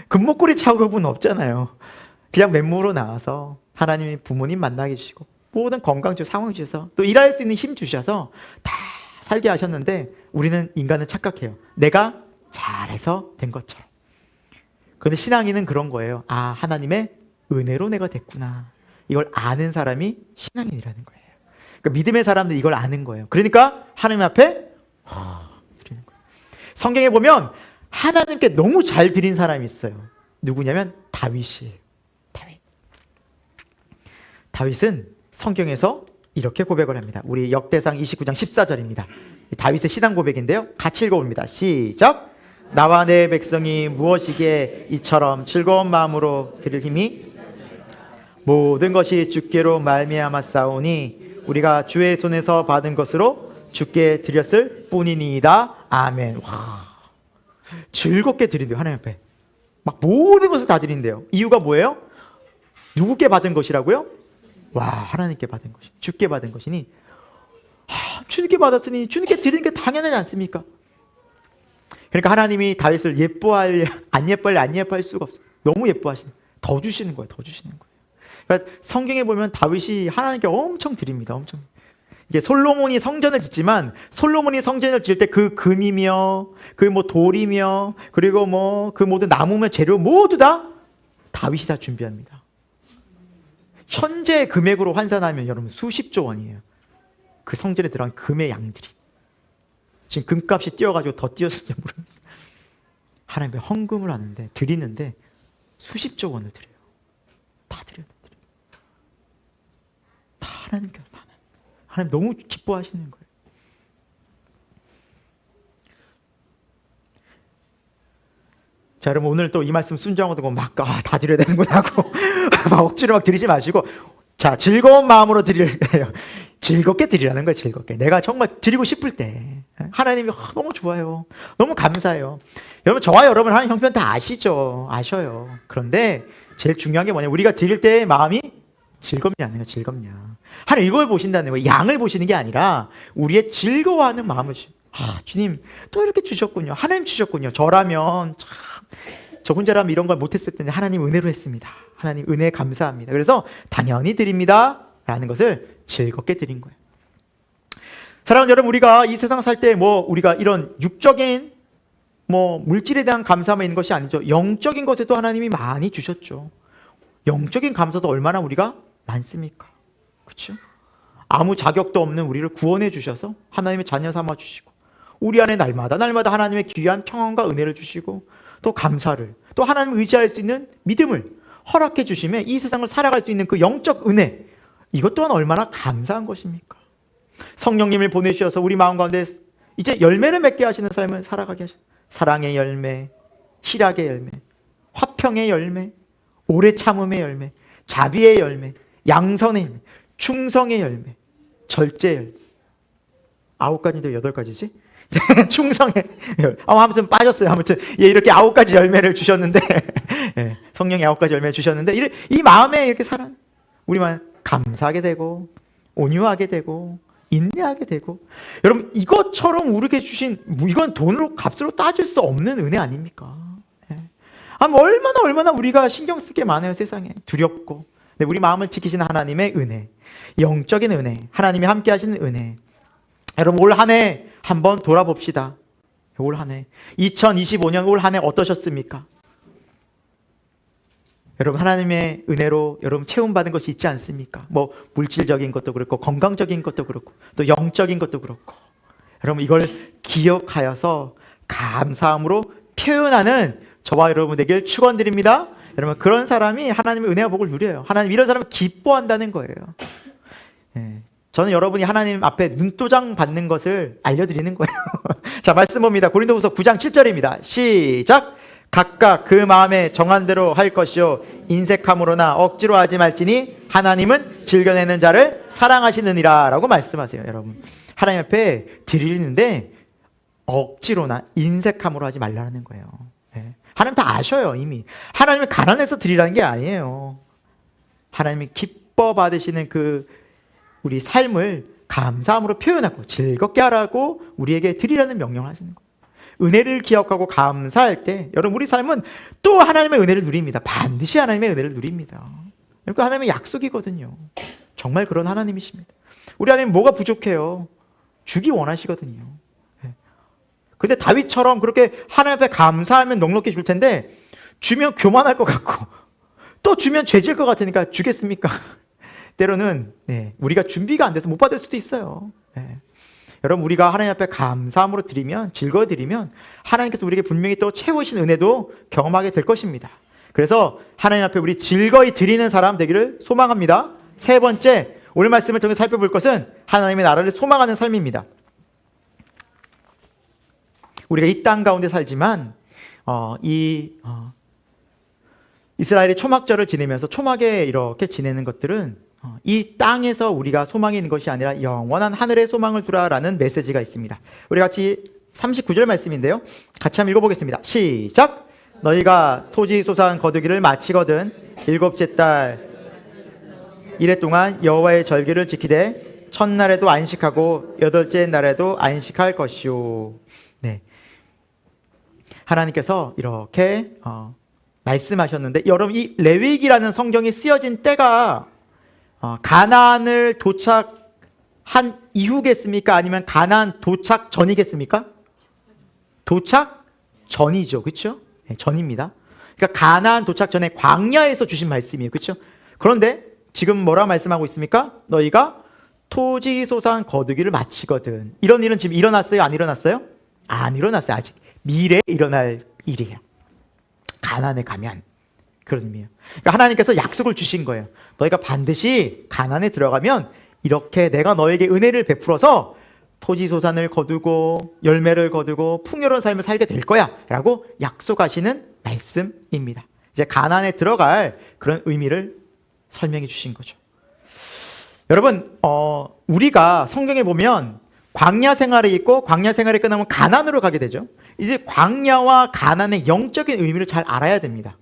금목걸이 차고 분 없잖아요. 그냥 맨몸으로 나와서 하나님이 부모님 만나게 주시고 모든 건강 상황 주셔서 또 일할 수 있는 힘 주셔서 다 살게 하셨는데 우리는 인간은 착각해요. 내가 잘해서 된 것처럼. 그런데 신앙인은 그런 거예요. 아, 하나님의 은혜로 내가 됐구나. 이걸 아는 사람이 신앙인이라는 거예요. 그러니까 믿음의 사람들 이걸 아는 거예요. 그러니까 하나님 앞에 드리는 거예요. 성경에 보면 하나님께 너무 잘 드린 사람이 있어요. 누구냐면 다윗이에요. 다윗은 성경에서 이렇게 고백을 합니다. 우리 역대상 29장 14절입니다. 다윗의 신앙 고백인데요. 같이 읽어봅니다. 시작. 나와 내 백성이 무엇이기에 이처럼 즐거운 마음으로 드릴 힘이 모든 것이 주께로 말미암아 싸우니 우리가 주의 손에서 받은 것으로 주께 드렸을 뿐이니이다. 아멘. 와, 즐겁게 드린대요. 하나님 앞에 막 모든 것을 다 드린대요. 이유가 뭐예요? 누구께 받은 것이라고요? 와, 하나님께 받은 것이, 주께 받은 것이니 주님께 받았으니 주님께 드리는 게 당연하지 않습니까? 그러니까 하나님이 다윗을 안 예뻐할 수가 없어요. 너무 예뻐하시는, 더 주시는 거예요. 그러니까 성경에 보면 다윗이 하나님께 엄청 드립니다. 엄청. 이게 솔로몬이 성전을 짓지만 솔로몬이 성전을 지을 때 그 금이며 그 돌이며 그리고 그 모든 나무며 재료 모두 다 다윗이 다 준비합니다. 현재 금액으로 환산하면 여러분 수십조 원이에요. 그 성전에 들어간 금의 양들이. 지금 금값이 뛰어가지고 더 뛰었을지 모릅니다. 하나님의 헌금을 하는데 드리는데 수십조 원을 드려요. 다 드려요. 다 하나님께서 다. 하나님 너무 기뻐하시는 거예요. 자, 여러분 오늘 또 이 말씀 순종하고 듣고 다 드려야 되는구나 하고 막 억지로 드리지 마시고, 자, 즐거운 마음으로 드리래요. 즐겁게 드리라는 거예요. 즐겁게. 내가 정말 드리고 싶을 때 하나님이 너무 좋아요. 너무 감사해요. 여러분, 저와 여러분 하나님 형편 다 아셔요. 그런데 제일 중요한 게 뭐냐, 우리가 드릴 때 마음이 즐겁냐 안 즐겁냐. 하나님 이걸 보신다는 거예요. 양을 보시는 게 아니라 우리의 즐거워하는 마음을 주님 또 이렇게 주셨군요. 하나님 주셨군요. 저라면 참, 저 혼자라면 이런 걸 못했을 텐데 하나님 은혜로 했습니다. 하나님 은혜 감사합니다. 그래서 당연히 드립니다 라는 것을 즐겁게 드린 거예요. 사랑하는 여러분, 우리가 이 세상 살 때 우리가 이런 육적인 물질에 대한 감사만 있는 것이 아니죠. 영적인 것에도 하나님이 많이 주셨죠. 영적인 감사도 얼마나 우리가 많습니까? 그렇죠? 아무 자격도 없는 우리를 구원해 주셔서 하나님의 자녀 삼아 주시고 우리 안에 날마다 하나님의 귀한 평안과 은혜를 주시고 또 감사를, 또 하나님을 의지할 수 있는 믿음을 허락해 주심에 이 세상을 살아갈 수 있는 그 영적 은혜, 이것 또한 얼마나 감사한 것입니까? 성령님을 보내주셔서 우리 마음 가운데 이제 열매를 맺게 하시는 삶을 살아가게 하시는, 사랑의 열매, 희락의 열매, 화평의 열매, 오래 참음의 열매, 자비의 열매, 양선의 열매, 충성의 열매, 절제의 열매. 9가지인데 8가지지? 충성의 열매. 아무튼 빠졌어요. 아무튼 이렇게 9가지 열매를 주셨는데 성령이 9가지 열매를 주셨는데 이 마음에 이렇게 살아 우리만 감사하게 되고 온유하게 되고 인내하게 되고, 여러분 이것처럼 우리에게 주신, 이건 돈으로 값으로 따질 수 없는 은혜 아닙니까? 얼마나 우리가 신경 쓸 게 많아요. 세상에 두렵고. 근데 우리 마음을 지키시는 하나님의 은혜, 영적인 은혜, 하나님이 함께 하시는 은혜. 여러분 올 한 해 한번 돌아봅시다. 올 한 해 2025년 올 한 해 어떠셨습니까? 여러분 하나님의 은혜로 여러분 체험받은 것이 있지 않습니까? 뭐 물질적인 것도 그렇고 건강적인 것도 그렇고 또 영적인 것도 그렇고, 여러분 이걸 기억하여서 감사함으로 표현하는 저와 여러분 되길 축원드립니다. 여러분 그런 사람이 하나님의 은혜와 복을 누려요. 하나님 이런 사람을 기뻐한다는 거예요. 저는 여러분이 하나님 앞에 눈도장 받는 것을 알려드리는 거예요. 자, 말씀 봅니다. 고린도후서 9장 7절입니다. 시작. 각각 그 마음에 정한 대로 할 것이요 인색함으로나 억지로 하지 말지니 하나님은 즐겨내는 자를 사랑하시느니라 라고 말씀하세요. 여러분 하나님 앞에 드리는데 억지로나 인색함으로 하지 말라는 거예요. 하나님 다 아셔요. 이미 하나님이 가난해서 드리라는 게 아니에요. 하나님이 기뻐 받으시는 그 우리 삶을 감사함으로 표현하고 즐겁게 하라고 우리에게 드리라는 명령을 하시는 거예요. 은혜를 기억하고 감사할 때 여러분 우리 삶은 또 하나님의 은혜를 누립니다. 반드시 하나님의 은혜를 누립니다. 그러니까 하나님의 약속이거든요. 정말 그런 하나님이십니다. 우리 하나님 뭐가 부족해요? 주기 원하시거든요. 근데 다윗처럼 그렇게 하나님 앞에 감사하면 넉넉히 줄 텐데 주면 교만할 것 같고 또 주면 죄질 것 같으니까 주겠습니까? 때로는 우리가 준비가 안 돼서 못 받을 수도 있어요. 여러분 우리가 하나님 앞에 감사함으로 드리면, 즐거워 드리면 하나님께서 우리에게 분명히 또 채우신 은혜도 경험하게 될 것입니다. 그래서 하나님 앞에 우리 즐거이 드리는 사람 되기를 소망합니다. 세 번째, 오늘 말씀을 통해 살펴볼 것은 하나님의 나라를 소망하는 삶입니다. 우리가 이 땅 가운데 살지만 이스라엘이 초막절을 지내면서 초막에 이렇게 지내는 것들은 이 땅에서 우리가 소망이 있는 것이 아니라 영원한 하늘의 소망을 두라라는 메시지가 있습니다. 우리 같이 39절 말씀인데요, 같이 한번 읽어보겠습니다. 시작. 너희가 토지 소산 거두기를 마치거든 일곱째 달 이래 동안 여호와의 절기를 지키되 첫날에도 안식하고 여덟째 날에도 안식할 것이요. 하나님께서 이렇게 말씀하셨는데, 여러분 이 레위기라는 성경이 쓰여진 때가 가나안을 도착한 이후겠습니까? 아니면 가나안 도착 전이겠습니까? 도착 전이죠. 그렇죠? 전입니다. 그러니까 가나안 도착 전에 광야에서 주신 말씀이에요. 그렇죠? 그런데 지금 뭐라 말씀하고 있습니까? 너희가 토지 소산 거두기를 마치거든. 이런 일은 지금 일어났어요? 안 일어났어요? 안 일어났어요. 아직 미래에 일어날 일이에요. 가나안에 가면 그런 의미예요. 그러니까 하나님께서 약속을 주신 거예요. 너희가 반드시 가나안에 들어가면 이렇게 내가 너에게 은혜를 베풀어서 토지 소산을 거두고 열매를 거두고 풍요로운 삶을 살게 될 거야 라고 약속하시는 말씀입니다. 이제 가나안에 들어갈 그런 의미를 설명해 주신 거죠. 여러분 우리가 성경에 보면 광야 생활이 있고 광야 생활이 끝나면 가나안으로 가게 되죠. 이제 광야와 가나안의 영적인 의미를 잘 알아야 됩니다.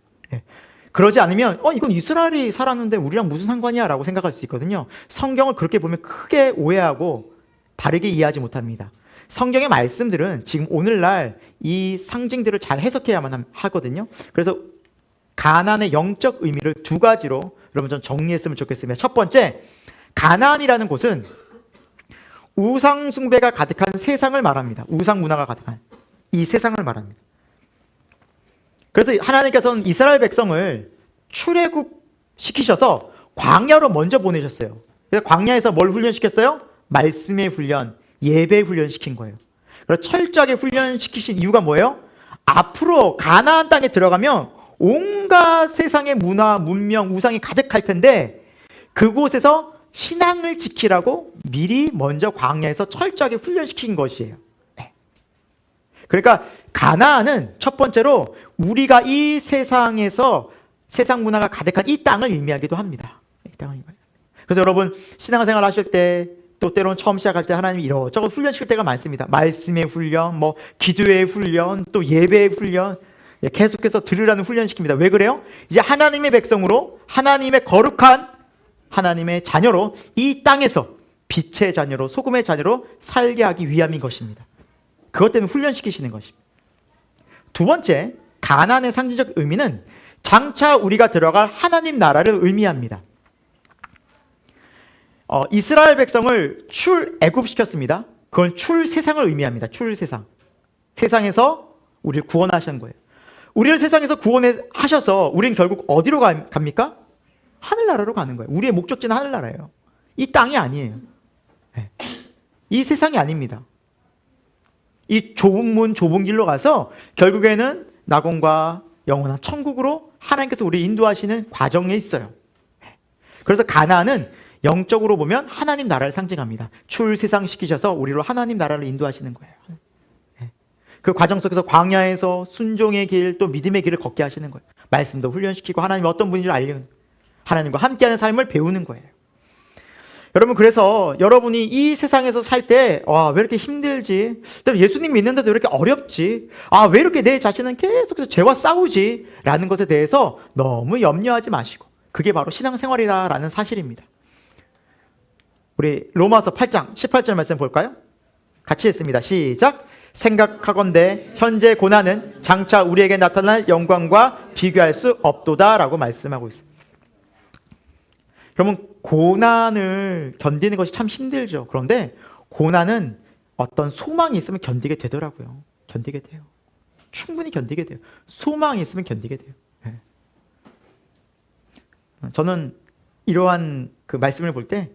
그러지 않으면 이건 이스라엘이 살았는데 우리랑 무슨 상관이야 라고 생각할 수 있거든요. 성경을 그렇게 보면 크게 오해하고 바르게 이해하지 못합니다. 성경의 말씀들은 지금 오늘날 이 상징들을 잘 해석해야만 하거든요. 그래서 가나안의 영적 의미를 두 가지로 여러분 좀 정리했으면 좋겠습니다. 첫 번째, 가나안이라는 곳은 우상 숭배가 가득한 세상을 말합니다. 우상 문화가 가득한 이 세상을 말합니다. 그래서 하나님께서는 이스라엘 백성을 출애굽시키셔서 광야로 먼저 보내셨어요. 그래서 광야에서 뭘 훈련시켰어요? 말씀의 훈련, 예배 훈련시킨 거예요. 그래서 철저하게 훈련시키신 이유가 뭐예요? 앞으로 가나안 땅에 들어가면 온갖 세상의 문화, 문명, 우상이 가득할 텐데 그곳에서 신앙을 지키라고 미리 먼저 광야에서 철저하게 훈련시킨 것이에요. 네. 그러니까 가나안은 첫 번째로 우리가 이 세상에서 세상 문화가 가득한 이 땅을 의미하기도 합니다. 이 땅을 의미합니다. 그래서 여러분 신앙생활 하실 때 또 때로는 처음 시작할 때 하나님이 이러저러 훈련시킬 때가 많습니다. 말씀의 훈련, 뭐 기도의 훈련, 또 예배의 훈련, 계속해서 들으라는 훈련시킵니다. 왜 그래요? 이제 하나님의 백성으로, 하나님의 거룩한 하나님의 자녀로 이 땅에서 빛의 자녀로, 소금의 자녀로 살게 하기 위함인 것입니다. 그것 때문에 훈련시키시는 것입니다. 두 번째, 가나안의 상징적 의미는 장차 우리가 들어갈 하나님 나라를 의미합니다. 이스라엘 백성을 출애굽시켰습니다. 그건 출세상을 의미합니다. 출세상. 세상에서 우리를 구원하시는 거예요. 우리를 세상에서 구원하셔서 우리는 결국 어디로 갑니까? 하늘나라로 가는 거예요. 우리의 목적지는 하늘나라예요. 이 땅이 아니에요. 네. 이 세상이 아닙니다. 이 좁은 문, 좁은 길로 가서 결국에는 낙원과 영원한 천국으로 하나님께서 우리를 인도하시는 과정에 있어요. 네. 그래서 가나안은 영적으로 보면 하나님 나라를 상징합니다. 출세상시키셔서 우리로 하나님 나라를 인도하시는 거예요. 네. 그 과정 속에서 광야에서 순종의 길, 또 믿음의 길을 걷게 하시는 거예요. 말씀도 훈련시키고 하나님이 어떤 분인지를 알리는, 하나님과 함께하는 삶을 배우는 거예요. 여러분, 그래서 여러분이 이 세상에서 살 때 왜 이렇게 힘들지? 예수님 믿는데도 왜 이렇게 어렵지? 왜 이렇게 내 자신은 계속해서 죄와 싸우지? 라는 것에 대해서 너무 염려하지 마시고, 그게 바로 신앙생활이다라는 사실입니다. 우리 로마서 8장 18절 말씀 볼까요? 같이 읽습니다. 시작. 생각하건대 현재 고난은 장차 우리에게 나타날 영광과 비교할 수 없도다라고 말씀하고 있습니다. 여러분, 고난을 견디는 것이 참 힘들죠. 그런데 고난은 어떤 소망이 있으면 견디게 되더라고요. 견디게 돼요. 충분히 견디게 돼요. 소망이 있으면 견디게 돼요. 네. 저는 이러한 그 말씀을 볼 때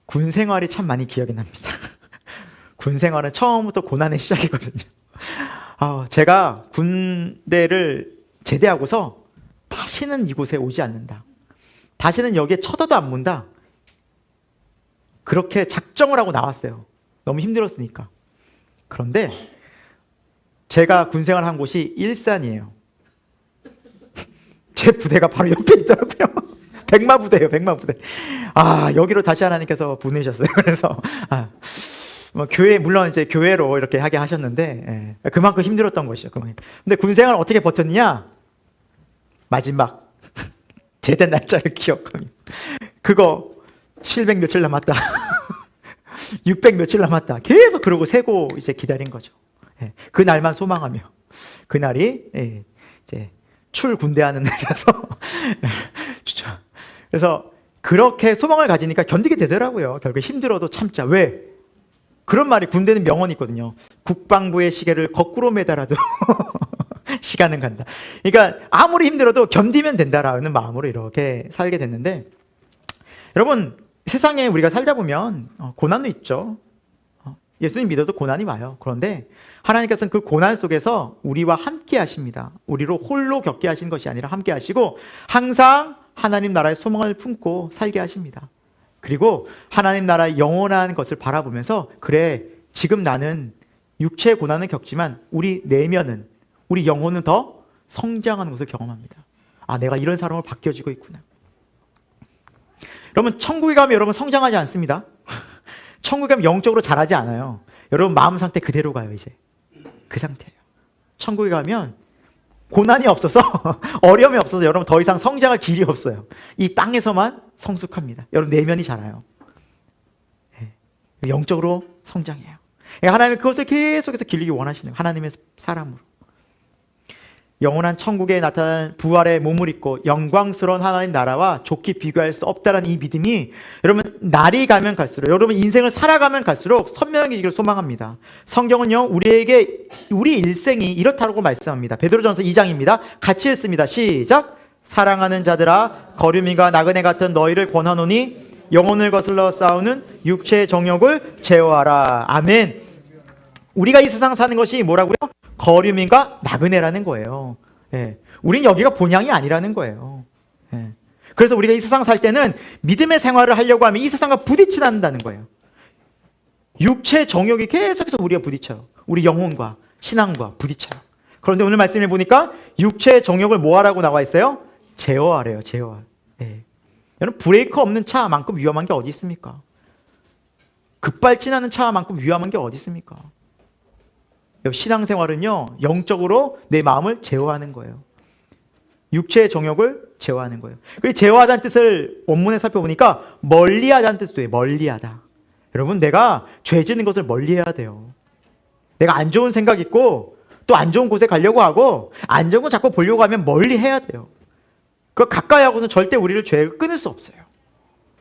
군 생활이 참 많이 기억이 납니다. 군 생활은 처음부터 고난의 시작이거든요. 제가 군대를 제대하고서 다시는 이곳에 오지 않는다. 다시는 여기에 쳐다도 안 문다. 그렇게 작정을 하고 나왔어요. 너무 힘들었으니까. 그런데 제가 군 생활한 곳이 일산이에요. 제 부대가 바로 옆에 있더라고요. 백마부대예요, 백마부대. 여기로 다시 하나님께서 보내셨어요. 그래서 교회, 물론 이제 교회로 이렇게 하게 하셨는데 그만큼 힘들었던 것이죠. 근데 군 생활 어떻게 버텼느냐? 마지막 제대 날짜를 기억하며 그거 700 며칠 남았다. 600 며칠 남았다. 계속 그러고 세고 이제 기다린 거죠. 그 날만 소망하며 그날이 이제 출군대하는 날이라서 그래서 그렇게 소망을 가지니까 견디게 되더라고요. 결국 힘들어도 참자. 왜? 그런 말이 군대는 명언이 있거든요. 국방부의 시계를 거꾸로 매달아도 시간은 간다. 그러니까 아무리 힘들어도 견디면 된다라는 마음으로 이렇게 살게 됐는데, 여러분, 세상에 우리가 살다 보면 고난도 있죠. 예수님 믿어도 고난이 와요. 그런데 하나님께서는 그 고난 속에서 우리와 함께 하십니다. 우리로 홀로 겪게 하신 것이 아니라 함께 하시고 항상 하나님 나라의 소망을 품고 살게 하십니다. 그리고 하나님 나라의 영원한 것을 바라보면서, 그래, 지금 나는 육체의 고난을 겪지만 우리 내면은, 우리 영혼은 더 성장하는 것을 경험합니다. 내가 이런 사람으로 바뀌어지고 있구나. 여러분, 천국에 가면 여러분 성장하지 않습니다. 천국에 가면 영적으로 자라지 않아요. 여러분 마음 상태 그대로 가요. 이제 그 상태예요. 천국에 가면 고난이 없어서 어려움이 없어서 여러분 더 이상 성장할 길이 없어요. 이 땅에서만 성숙합니다. 여러분 내면이 자라요. 영적으로 성장해요. 하나님은 그것을 계속해서 길리기 원하시는, 하나님의 사람으로 영원한 천국에 나타난 부활의 몸을 입고 영광스러운 하나님 나라와 좋게 비교할 수 없다는 이 믿음이 여러분 날이 가면 갈수록, 여러분 인생을 살아가면 갈수록 선명해지기를 소망합니다. 성경은요 우리에게 우리 일생이 이렇다고 말씀합니다. 베드로전서 2장입니다. 같이 읽습니다. 시작. 사랑하는 자들아, 거류미가 나그네 같은 너희를 권하노니 영혼을 거슬러 싸우는 육체의 정욕을 제어하라. 아멘. 우리가 이 세상 사는 것이 뭐라고요? 거류민과 나그네라는 거예요. 예. 우린 여기가 본향이 아니라는 거예요. 예. 그래서 우리가 이 세상 살 때는 믿음의 생활을 하려고 하면 이 세상과 부딪힌다는 거예요. 육체 정욕이 계속해서 우리가 부딪혀요. 우리 영혼과 신앙과 부딪혀요. 그런데 오늘 말씀을 보니까 육체 정욕을 뭐 하라고 나와 있어요? 제어하래요. 제어하. 예. 여러분, 브레이크 없는 차만큼 위험한 게 어디 있습니까? 급발진하는 차만큼 위험한 게 어디 있습니까? 신앙생활은요, 영적으로 내 마음을 제어하는 거예요. 육체의 정욕을 제어하는 거예요. 그리고 제어하다는 뜻을 원문에 살펴보니까 멀리하다는 뜻도 해요. 멀리하다. 여러분, 내가 죄 짓는 것을 멀리해야 돼요. 내가 안 좋은 생각 있고 또 안 좋은 곳에 가려고 하고 안 좋은 거 자꾸 보려고 하면 멀리해야 돼요. 그걸 가까이 하고는 절대 우리를 죄를 끊을 수 없어요.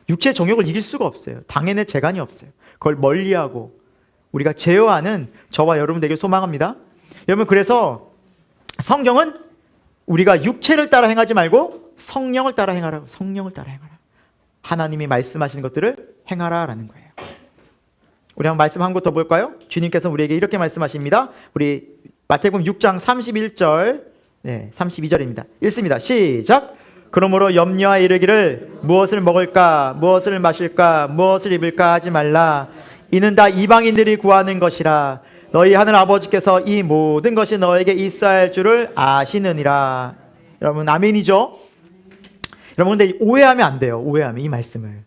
육체의 정욕을 이길 수가 없어요. 당해낼 재간이 없어요. 그걸 멀리하고 우리가 제어하는 저와 여러분 되길 소망합니다. 여러분, 그래서 성경은 우리가 육체를 따라 행하지 말고 성령을 따라 행하라. 성령을 따라 행하라. 하나님이 말씀하시는 것들을 행하라라는 거예요. 우리 한번 말씀 한 곳 더 볼까요? 주님께서 우리에게 이렇게 말씀하십니다. 우리 마태복음 6장 31절, 32절입니다. 읽습니다. 시작. 그러므로 염려하여 이르기를 무엇을 먹을까, 무엇을 마실까, 무엇을 입을까 하지 말라. 이는 다 이방인들이 구하는 것이라. 너희 하늘 아버지께서 이 모든 것이 너에게 있어야 할 줄을 아시느니라. 여러분, 아멘이죠? 여러분, 근데 오해하면 안 돼요. 오해하면 이 말씀을.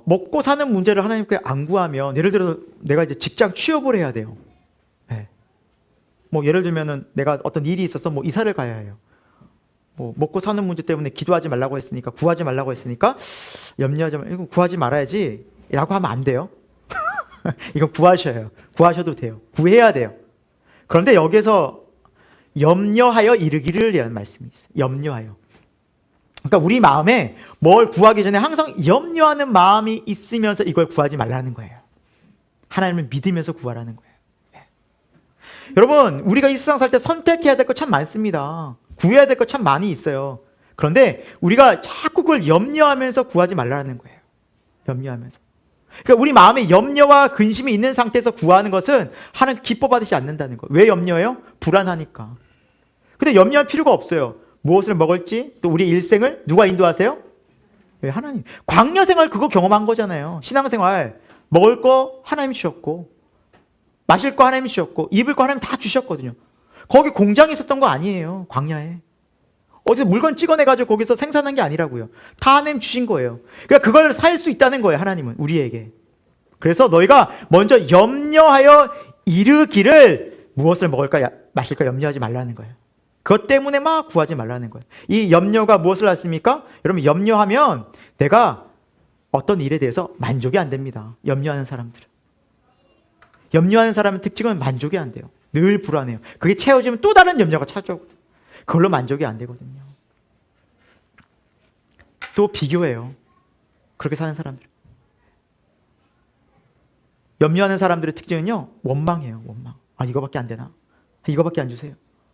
먹고 사는 문제를 하나님께 안 구하면, 예를 들어서 내가 이제 직장 취업을 해야 돼요. 네. 뭐 예를 들면은 내가 어떤 일이 있어서 뭐 이사를 가야 해요. 뭐 먹고 사는 문제 때문에 기도하지 말라고 했으니까, 구하지 말라고 했으니까 염려하지 말, 이거 구하지 말아야지 라고 하면 안 돼요. 이건 구하셔요. 구하셔도 돼요. 구해야 돼요. 그런데 여기서 염려하여 이르기를 이라는 말씀이 있어요. 염려하여. 그러니까 우리 마음에 뭘 구하기 전에 항상 염려하는 마음이 있으면서 이걸 구하지 말라는 거예요. 하나님을 믿으면서 구하라는 거예요. 네. 여러분, 우리가 이 세상 살 때 선택해야 될 거 참 많습니다. 구해야 될 거 참 많이 있어요. 그런데 우리가 자꾸 그걸 염려하면서 구하지 말라는 거예요. 염려하면서. 그러니까 우리 마음에 염려와 근심이 있는 상태에서 구하는 것은 하나님 기뻐받으시 않는다는 거예요. 왜 염려해요? 불안하니까. 근데 염려할 필요가 없어요. 무엇을 먹을지, 또 우리 일생을 누가 인도하세요? 왜? 하나님. 광야 생활 그거 경험한 거잖아요. 신앙생활. 먹을 거 하나님이 주셨고, 마실 거 하나님이 주셨고, 입을 거 하나님 다 주셨거든요. 거기 공장이 있었던 거 아니에요. 광야에. 어디서 물건 찍어내가지고 거기서 생산한 게 아니라고요. 다 하나님 주신 거예요. 그러니까 그걸 살 수 있다는 거예요. 하나님은 우리에게. 그래서 너희가 먼저 염려하여 이르기를 무엇을 먹을까 마실까 염려하지 말라는 거예요. 그것 때문에 막 구하지 말라는 거예요. 이 염려가 무엇을 낳습니까? 여러분, 염려하면 내가 어떤 일에 대해서 만족이 안 됩니다. 염려하는 사람들은. 염려하는 사람의 특징은 만족이 안 돼요. 늘 불안해요. 그게 채워지면 또 다른 염려가 찾아오거든요. 그걸로 만족이 안 되거든요. 또 비교해요. 그렇게 사는 사람들. 염려하는 사람들의 특징은요, 원망해요. 원망. 아, 이거밖에 안 되나? 이거밖에 안 주세요.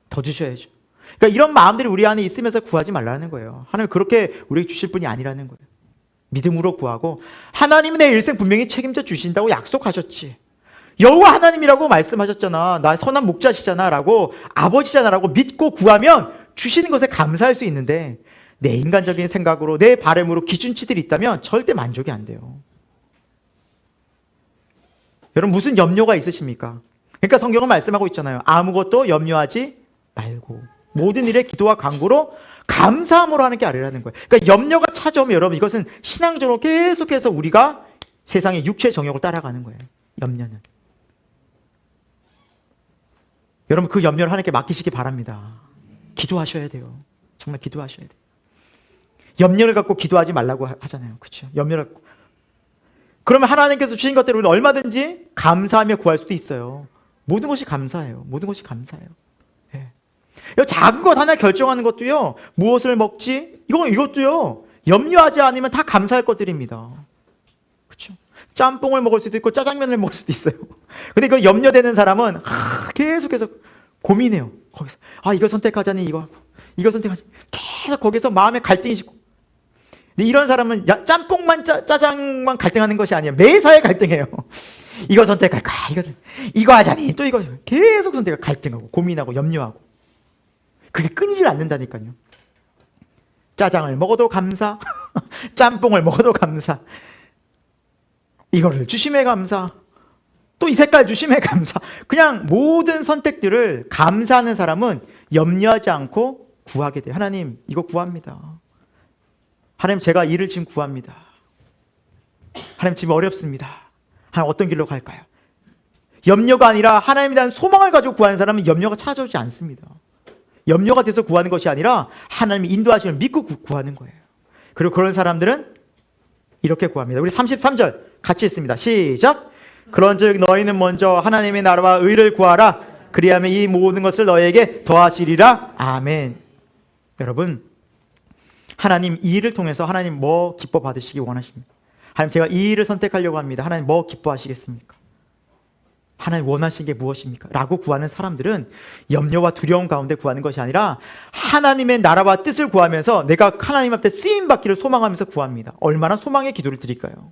더 주셔야죠. 그러니까 이런 마음들이 우리 안에 있으면서 구하지 말라는 거예요. 하나님 그렇게 우리에게 주실 분이 아니라는 거예요. 믿음으로 구하고, 하나님은 내 일생 분명히 책임져 주신다고 약속하셨지. 여호와 하나님이라고 말씀하셨잖아. 나 선한 목자시잖아 라고, 아버지잖아 라고 믿고 구하면 주시는 것에 감사할 수 있는데, 내 인간적인 생각으로, 내 바람으로 기준치들이 있다면 절대 만족이 안 돼요. 여러분, 무슨 염려가 있으십니까? 그러니까 성경은 말씀하고 있잖아요. 아무것도 염려하지 말고 모든 일에 기도와 간구로 감사함으로 하는 게 아니라는 거예요. 그러니까 염려가 찾아오면 여러분, 이것은 신앙적으로 계속해서 우리가 세상의 육체의 정욕을 따라가는 거예요. 염려는. 여러분, 그 염려를 하나님께 맡기시기 바랍니다. 기도하셔야 돼요. 정말 기도하셔야 돼요. 염려를 갖고 기도하지 말라고 하잖아요. 그렇죠? 염려를 갖고. 그러면 하나님께서 주신 것들을 우리는 얼마든지 감사하며 구할 수도 있어요. 모든 것이 감사해요. 모든 것이 감사해요. 네. 작은 것 하나 결정하는 것도요, 무엇을 먹지? 이것도요, 염려하지 않으면 다 감사할 것들입니다. 그렇죠? 짬뽕을 먹을 수도 있고 짜장면을 먹을 수도 있어요. 근데 그 염려되는 사람은 계속해서 고민해요. 거기서 이거 선택하자니 이거 선택하자. 계속 거기서 마음에 갈등이 있고. 근데 이런 사람은 짬뽕만 짜장만 갈등하는 것이 아니에요. 매사에 갈등해요. 이거 선택할까? 이거 하자니 또 이거 계속 선택을 갈등하고 고민하고 염려하고 그게 끊이질 않는다니까요. 짜장을 먹어도 감사, 짬뽕을 먹어도 감사, 이거를 주심에 감사, 또 이 색깔 주심에 감사. 그냥 모든 선택들을 감사하는 사람은 염려하지 않고 구하게 돼요. 하나님 이거 구합니다. 하나님 제가 일을 지금 구합니다. 하나님 지금 어렵습니다. 하나님 어떤 길로 갈까요? 염려가 아니라 하나님에 대한 소망을 가지고 구하는 사람은 염려가 찾아오지 않습니다. 염려가 돼서 구하는 것이 아니라 하나님의 인도하심을 믿고 구하는 거예요. 그리고 그런 사람들은 이렇게 구합니다. 우리 33절 같이 읽습니다. 시작. 그런즉 너희는 먼저 하나님의 나라와 의를 구하라. 그리하면 이 모든 것을 너희에게 더하시리라. 아멘. 여러분, 하나님 이 일을 통해서 하나님 뭐 기뻐 받으시기 원하십니까? 하나님 제가 이 일을 선택하려고 합니다. 하나님 뭐 기뻐하시겠습니까? 하나님 원하시는 게 무엇입니까? 라고 구하는 사람들은 염려와 두려움 가운데 구하는 것이 아니라 하나님의 나라와 뜻을 구하면서 내가 하나님 앞에 쓰임받기를 소망하면서 구합니다. 얼마나 소망의 기도를 드릴까요?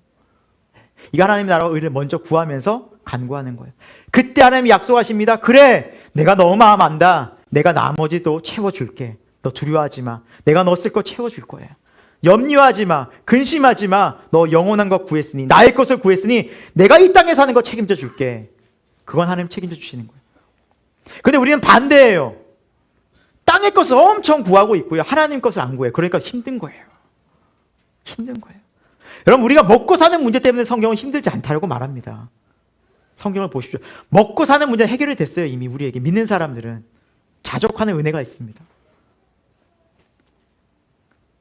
이거 하나님의 나라와 의를 먼저 구하면서 간구하는 거예요. 그때 하나님이 약속하십니다. 그래, 내가 너 마음 안다. 내가 나머지도 채워줄게. 너 두려워하지 마. 내가 너 쓸 거 채워줄 거야. 염려하지 마. 근심하지 마. 너 영원한 것 구했으니, 나의 것을 구했으니 내가 이 땅에 사는 거 책임져 줄게. 그건 하나님 책임져 주시는 거예요. 근데 우리는 반대예요. 땅의 것을 엄청 구하고 있고요. 하나님 것을 안 구해요. 그러니까 힘든 거예요. 힘든 거예요. 여러분, 우리가 먹고 사는 문제 때문에 성경은 힘들지 않다고 말합니다. 성경을 보십시오. 먹고 사는 문제는 해결이 됐어요. 이미 우리에게 믿는 사람들은 자족하는 은혜가 있습니다.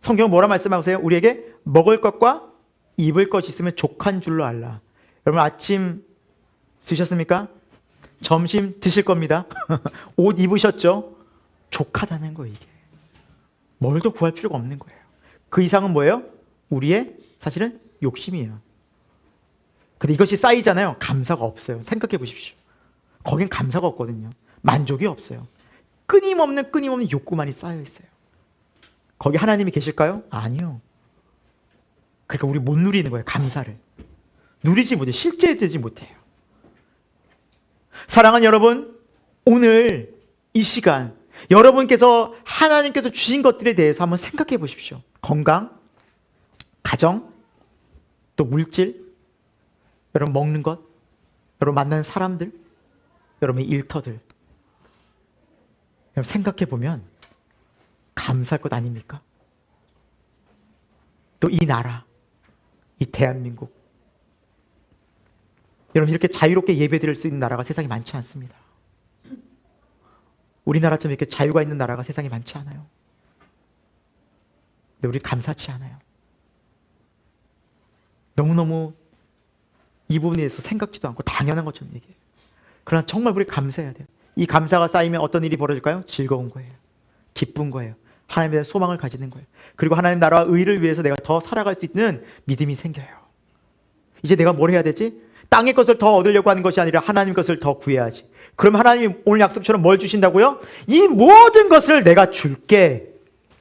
성경은 뭐라 말씀하세요? 우리에게 먹을 것과 입을 것이 있으면 족한 줄로 알라. 여러분 아침 드셨습니까? 점심 드실 겁니다. 옷 입으셨죠? 족하다는 거예요. 이게 뭘 더 구할 필요가 없는 거예요. 그 이상은 뭐예요? 우리의 사실은 욕심이에요. 근데 이것이 쌓이잖아요. 감사가 없어요. 생각해 보십시오. 거긴 감사가 없거든요. 만족이 없어요. 끊임없는 욕구만이 쌓여 있어요. 거기 하나님이 계실까요? 아니요. 그러니까 우리 못 누리는 거예요. 감사를 누리지 못해요. 실제되지 못해요. 사랑하는 여러분, 오늘 이 시간 여러분께서 하나님께서 주신 것들에 대해서 한번 생각해 보십시오. 건강, 가정, 또 물질, 여러분 먹는 것, 여러분 만나는 사람들, 여러분의 일터들, 여러분 생각해 보면 감사할 것 아닙니까? 또 이 나라, 이 대한민국, 여러분 이렇게 자유롭게 예배드릴 수 있는 나라가 세상에 많지 않습니다. 우리나라처럼 이렇게 자유가 있는 나라가 세상에 많지 않아요. 근데 우리 감사치 않아요. 너무너무 이 부분에 대해서 생각지도 않고 당연한 것처럼 얘기해요. 그러나 정말 우리 감사해야 돼요. 이 감사가 쌓이면 어떤 일이 벌어질까요? 즐거운 거예요. 기쁜 거예요. 하나님에 대한 소망을 가지는 거예요. 그리고 하나님 나라와 의를 위해서 내가 더 살아갈 수 있는 믿음이 생겨요. 이제 내가 뭘 해야 되지? 땅의 것을 더 얻으려고 하는 것이 아니라 하나님 것을 더 구해야지. 그럼 하나님이 오늘 약속처럼 뭘 주신다고요? 이 모든 것을 내가 줄게,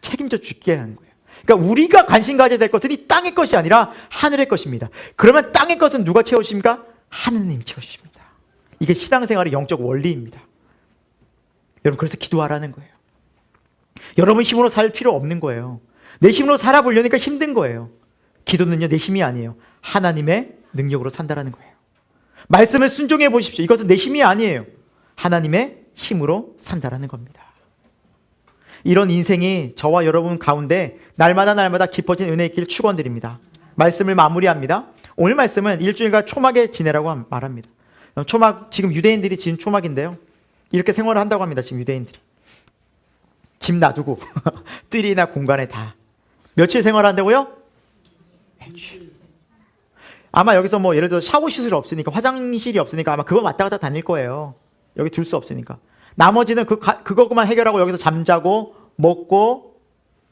책임져 줄게 하는 거예요. 그러니까 우리가 관심 가져야 될 것은 이 땅의 것이 아니라 하늘의 것입니다. 그러면 땅의 것은 누가 채우십니까? 하느님이 채우십니다. 이게 신앙생활의 영적 원리입니다. 여러분 그래서 기도하라는 거예요. 여러분 힘으로 살 필요 없는 거예요. 내 힘으로 살아보려니까 힘든 거예요. 기도는요 내 힘이 아니에요. 하나님의 능력으로 산다라는 거예요. 말씀을 순종해 보십시오. 이것은 내 힘이 아니에요. 하나님의 힘으로 산다라는 겁니다. 이런 인생이 저와 여러분 가운데 날마다 깊어진 은혜의 길 축원드립니다. 말씀을 마무리합니다. 오늘 말씀은 일주일간 초막에 지내라고 말합니다. 초막, 지금 유대인들이 지은 초막인데요. 이렇게 생활을 한다고 합니다. 지금 유대인들이. 집 놔두고 뜰이나 공간에 다. 며칠 생활한다고요? 일주일. 아마 여기서 뭐 예를 들어 샤워 시설이 없으니까, 화장실이 없으니까 아마 그거 왔다 갔다 다닐 거예요. 여기 둘 수 없으니까. 나머지는 그거만 해결하고 여기서 잠자고 먹고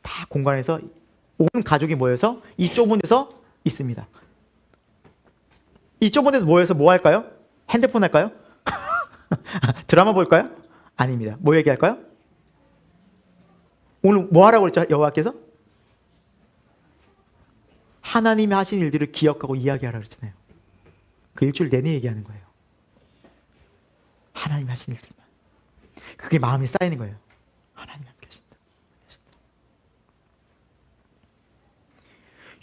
다 공간에서 온 가족이 모여서 이 좁은 데서 있습니다. 이 좁은 데서 모여서 뭐 할까요? 핸드폰 할까요? 드라마 볼까요? 아닙니다. 뭐 얘기할까요? 오늘 뭐 하라고 그랬죠? 여호와께서? 하나님이 하신 일들을 기억하고 이야기하라고 그랬잖아요. 그 일주일 내내 얘기하는 거예요. 하나님 하신 일들만. 그게 마음에 쌓이는 거예요. 하나님 함께 하신다.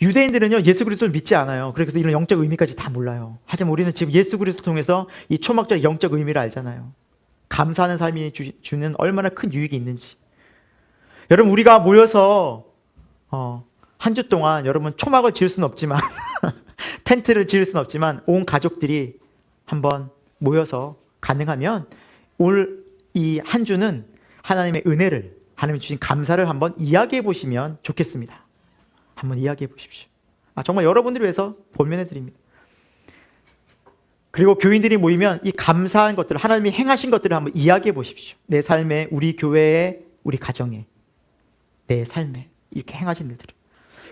유대인들은요, 예수 그리스도를 믿지 않아요. 그래서 이런 영적 의미까지 다 몰라요. 하지만 우리는 지금 예수 그리스도 통해서 이 초막절의 영적 의미를 알잖아요. 감사하는 삶이 주는 얼마나 큰 유익이 있는지. 여러분, 우리가 모여서 한 주 동안 여러분 초막을 지을 수는 없지만 텐트를 지을 수는 없지만 온 가족들이 한번 모여서 가능하면 올 이 한 주는 하나님의 은혜를, 하나님이 주신 감사를 한번 이야기해 보시면 좋겠습니다. 한번 이야기해 보십시오. 정말 여러분들을 위해서 본면해 드립니다. 그리고 교인들이 모이면 이 감사한 것들을, 하나님이 행하신 것들을 한번 이야기해 보십시오. 내 삶에, 우리 교회에, 우리 가정에, 내 삶에 이렇게 행하신 일들을.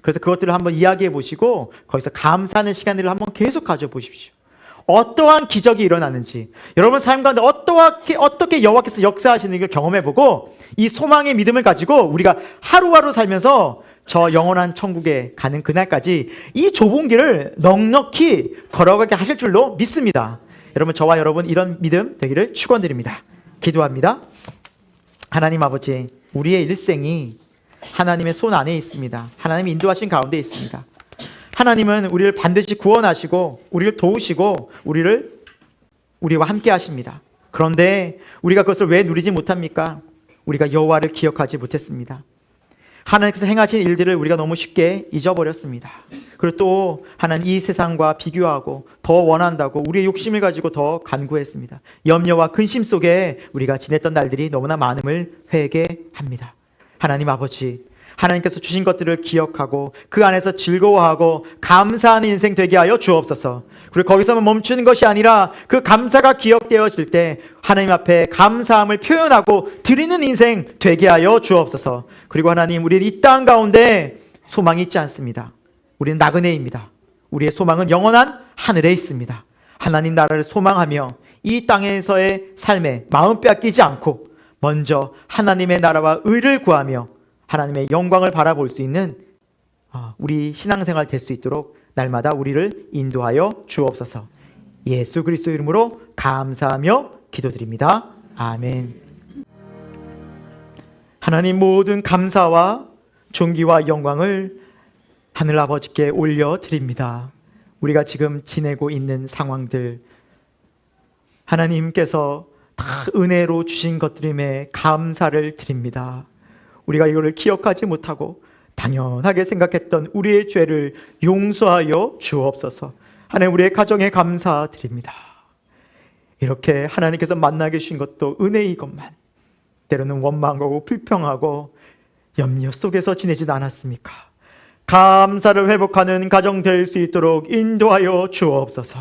그래서 그것들을 한번 이야기해 보시고 거기서 감사하는 시간들을 한번 계속 가져보십시오. 어떠한 기적이 일어나는지, 여러분 삶 가운데 어떻게 여호와께서 역사하시는 걸 경험해보고 이 소망의 믿음을 가지고 우리가 하루하루 살면서 저 영원한 천국에 가는 그날까지 이 좁은 길을 넉넉히 걸어가게 하실 줄로 믿습니다. 여러분, 저와 여러분 이런 믿음 되기를 축원드립니다. 기도합니다. 하나님 아버지, 우리의 일생이 하나님의 손 안에 있습니다. 하나님이 인도하신 가운데 있습니다. 하나님은 우리를 반드시 구원하시고 우리를 도우시고 우리와 함께 하십니다. 그런데 우리가 그것을 왜 누리지 못합니까? 우리가 여호와를 기억하지 못했습니다. 하나님께서 행하신 일들을 우리가 너무 쉽게 잊어버렸습니다. 그리고 또 하나님 이 세상과 비교하고 더 원한다고 우리의 욕심을 가지고 더 간구했습니다. 염려와 근심 속에 우리가 지냈던 날들이 너무나 많음을 회개합니다. 하나님 아버지, 하나님께서 주신 것들을 기억하고 그 안에서 즐거워하고 감사하는 인생 되게 하여 주옵소서. 그리고 거기서만 멈추는 것이 아니라 그 감사가 기억되어질 때 하나님 앞에 감사함을 표현하고 드리는 인생 되게 하여 주옵소서. 그리고 하나님, 우리는 이 땅 가운데 소망이 있지 않습니다. 우리는 나그네입니다. 우리의 소망은 영원한 하늘에 있습니다. 하나님 나라를 소망하며 이 땅에서의 삶에 마음 빼앗기지 않고 먼저 하나님의 나라와 의를 구하며 하나님의 영광을 바라볼 수 있는 우리 신앙생활 될 수 있도록 날마다 우리를 인도하여 주옵소서. 예수 그리스도 이름으로 감사하며 기도드립니다. 아멘. 하나님, 모든 감사와 존귀와 영광을 하늘 아버지께 올려드립니다. 우리가 지금 지내고 있는 상황들, 하나님께서 다 은혜로 주신 것들임에 감사를 드립니다. 우리가 이거를 기억하지 못하고 당연하게 생각했던 우리의 죄를 용서하여 주옵소서. 하나님, 우리의 가정에 감사드립니다. 이렇게 하나님께서 만나게 주신 것도 은혜이건만 때로는 원망하고 불평하고 염려 속에서 지내지도 않았습니까? 감사를 회복하는 가정 될 수 있도록 인도하여 주옵소서.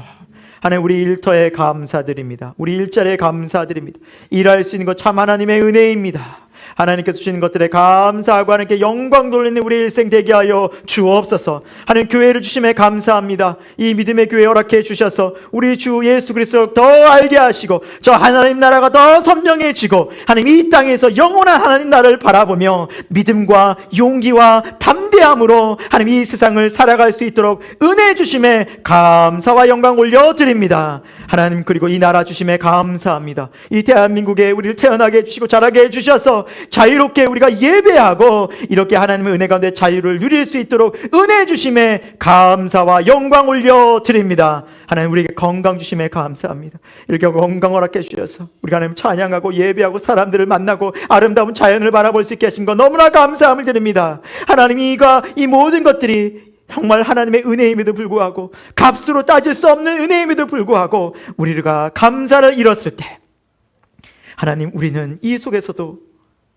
하나님, 우리 일터에 감사드립니다. 우리 일자리에 감사드립니다. 일할 수 있는 것 참 하나님의 은혜입니다. 하나님께서 주시는 것들에 감사하고 하나님께 영광 돌리는 우리 일생 되게 하여 주옵소서. 하나님, 교회를 주심에 감사합니다. 이 믿음의 교회 허락해 주셔서 우리 주 예수 그리스도 더 알게 하시고 저 하나님 나라가 더 선명해지고 하나님 이 땅에서 영원한 하나님 나라를 바라보며 믿음과 용기와 담대함으로 하나님 이 세상을 살아갈 수 있도록 은혜 주심에 감사와 영광 올려드립니다. 하나님, 그리고 이 나라 주심에 감사합니다. 이 대한민국에 우리를 태어나게 해주시고 자라게 해주셔서 자유롭게 우리가 예배하고 이렇게 하나님의 은혜 가운데 자유를 누릴 수 있도록 은혜 주심에 감사와 영광 올려드립니다. 하나님, 우리에게 건강 주심에 감사합니다. 이렇게 건강 허락해 주셔서 우리가 하나님 찬양하고 예배하고 사람들을 만나고 아름다운 자연을 바라볼 수 있게 하신 것 너무나 감사함을 드립니다. 하나님, 이 모든 것들이 정말 하나님의 은혜임에도 불구하고 값으로 따질 수 없는 은혜임에도 불구하고 우리가 감사를 잃었을 때 하나님, 우리는 이 속에서도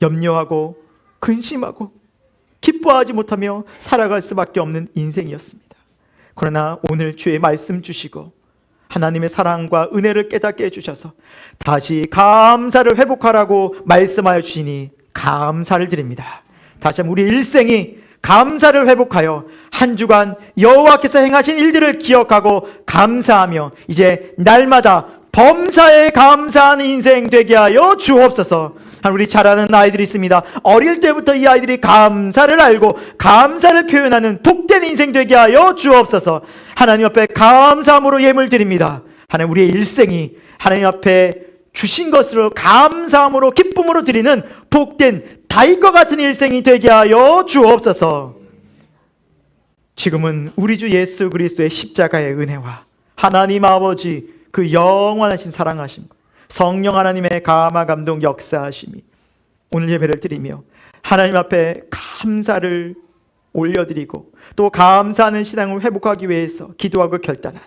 염려하고 근심하고 기뻐하지 못하며 살아갈 수밖에 없는 인생이었습니다. 그러나 오늘 주의 말씀 주시고 하나님의 사랑과 은혜를 깨닫게 해주셔서 다시 감사를 회복하라고 말씀하여 주시니 감사를 드립니다. 다시 한번 우리 일생이 감사를 회복하여 한 주간 여호와께서 행하신 일들을 기억하고 감사하며 이제 날마다 범사에 감사하는 인생 되게 하여 주옵소서. 우리 잘 아는 아이들이 있습니다. 어릴 때부터 이 아이들이 감사를 알고 감사를 표현하는 복된 인생 되게 하여 주옵소서. 하나님 앞에 감사함으로 예물 드립니다. 하나님, 우리의 일생이 하나님 앞에 주신 것으로 감사함으로 기쁨으로 드리는 복된 다윗과 같은 일생이 되게 하여 주옵소서. 지금은 우리 주 예수 그리스도의 십자가의 은혜와 하나님 아버지 그 영원하신 사랑하심, 성령 하나님의 감화 감동 역사하심이 오늘 예배를 드리며 하나님 앞에 감사를 올려드리고 또 감사하는 신앙을 회복하기 위해서 기도하고 결단한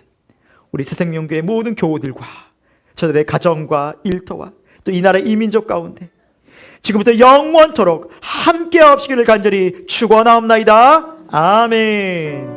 우리 새생명교회 모든 교우들과 저들의 가정과 일터와 또 이 나라 이민족 가운데 지금부터 영원토록 함께 하시기를 간절히 축원하옵나이다. 아멘.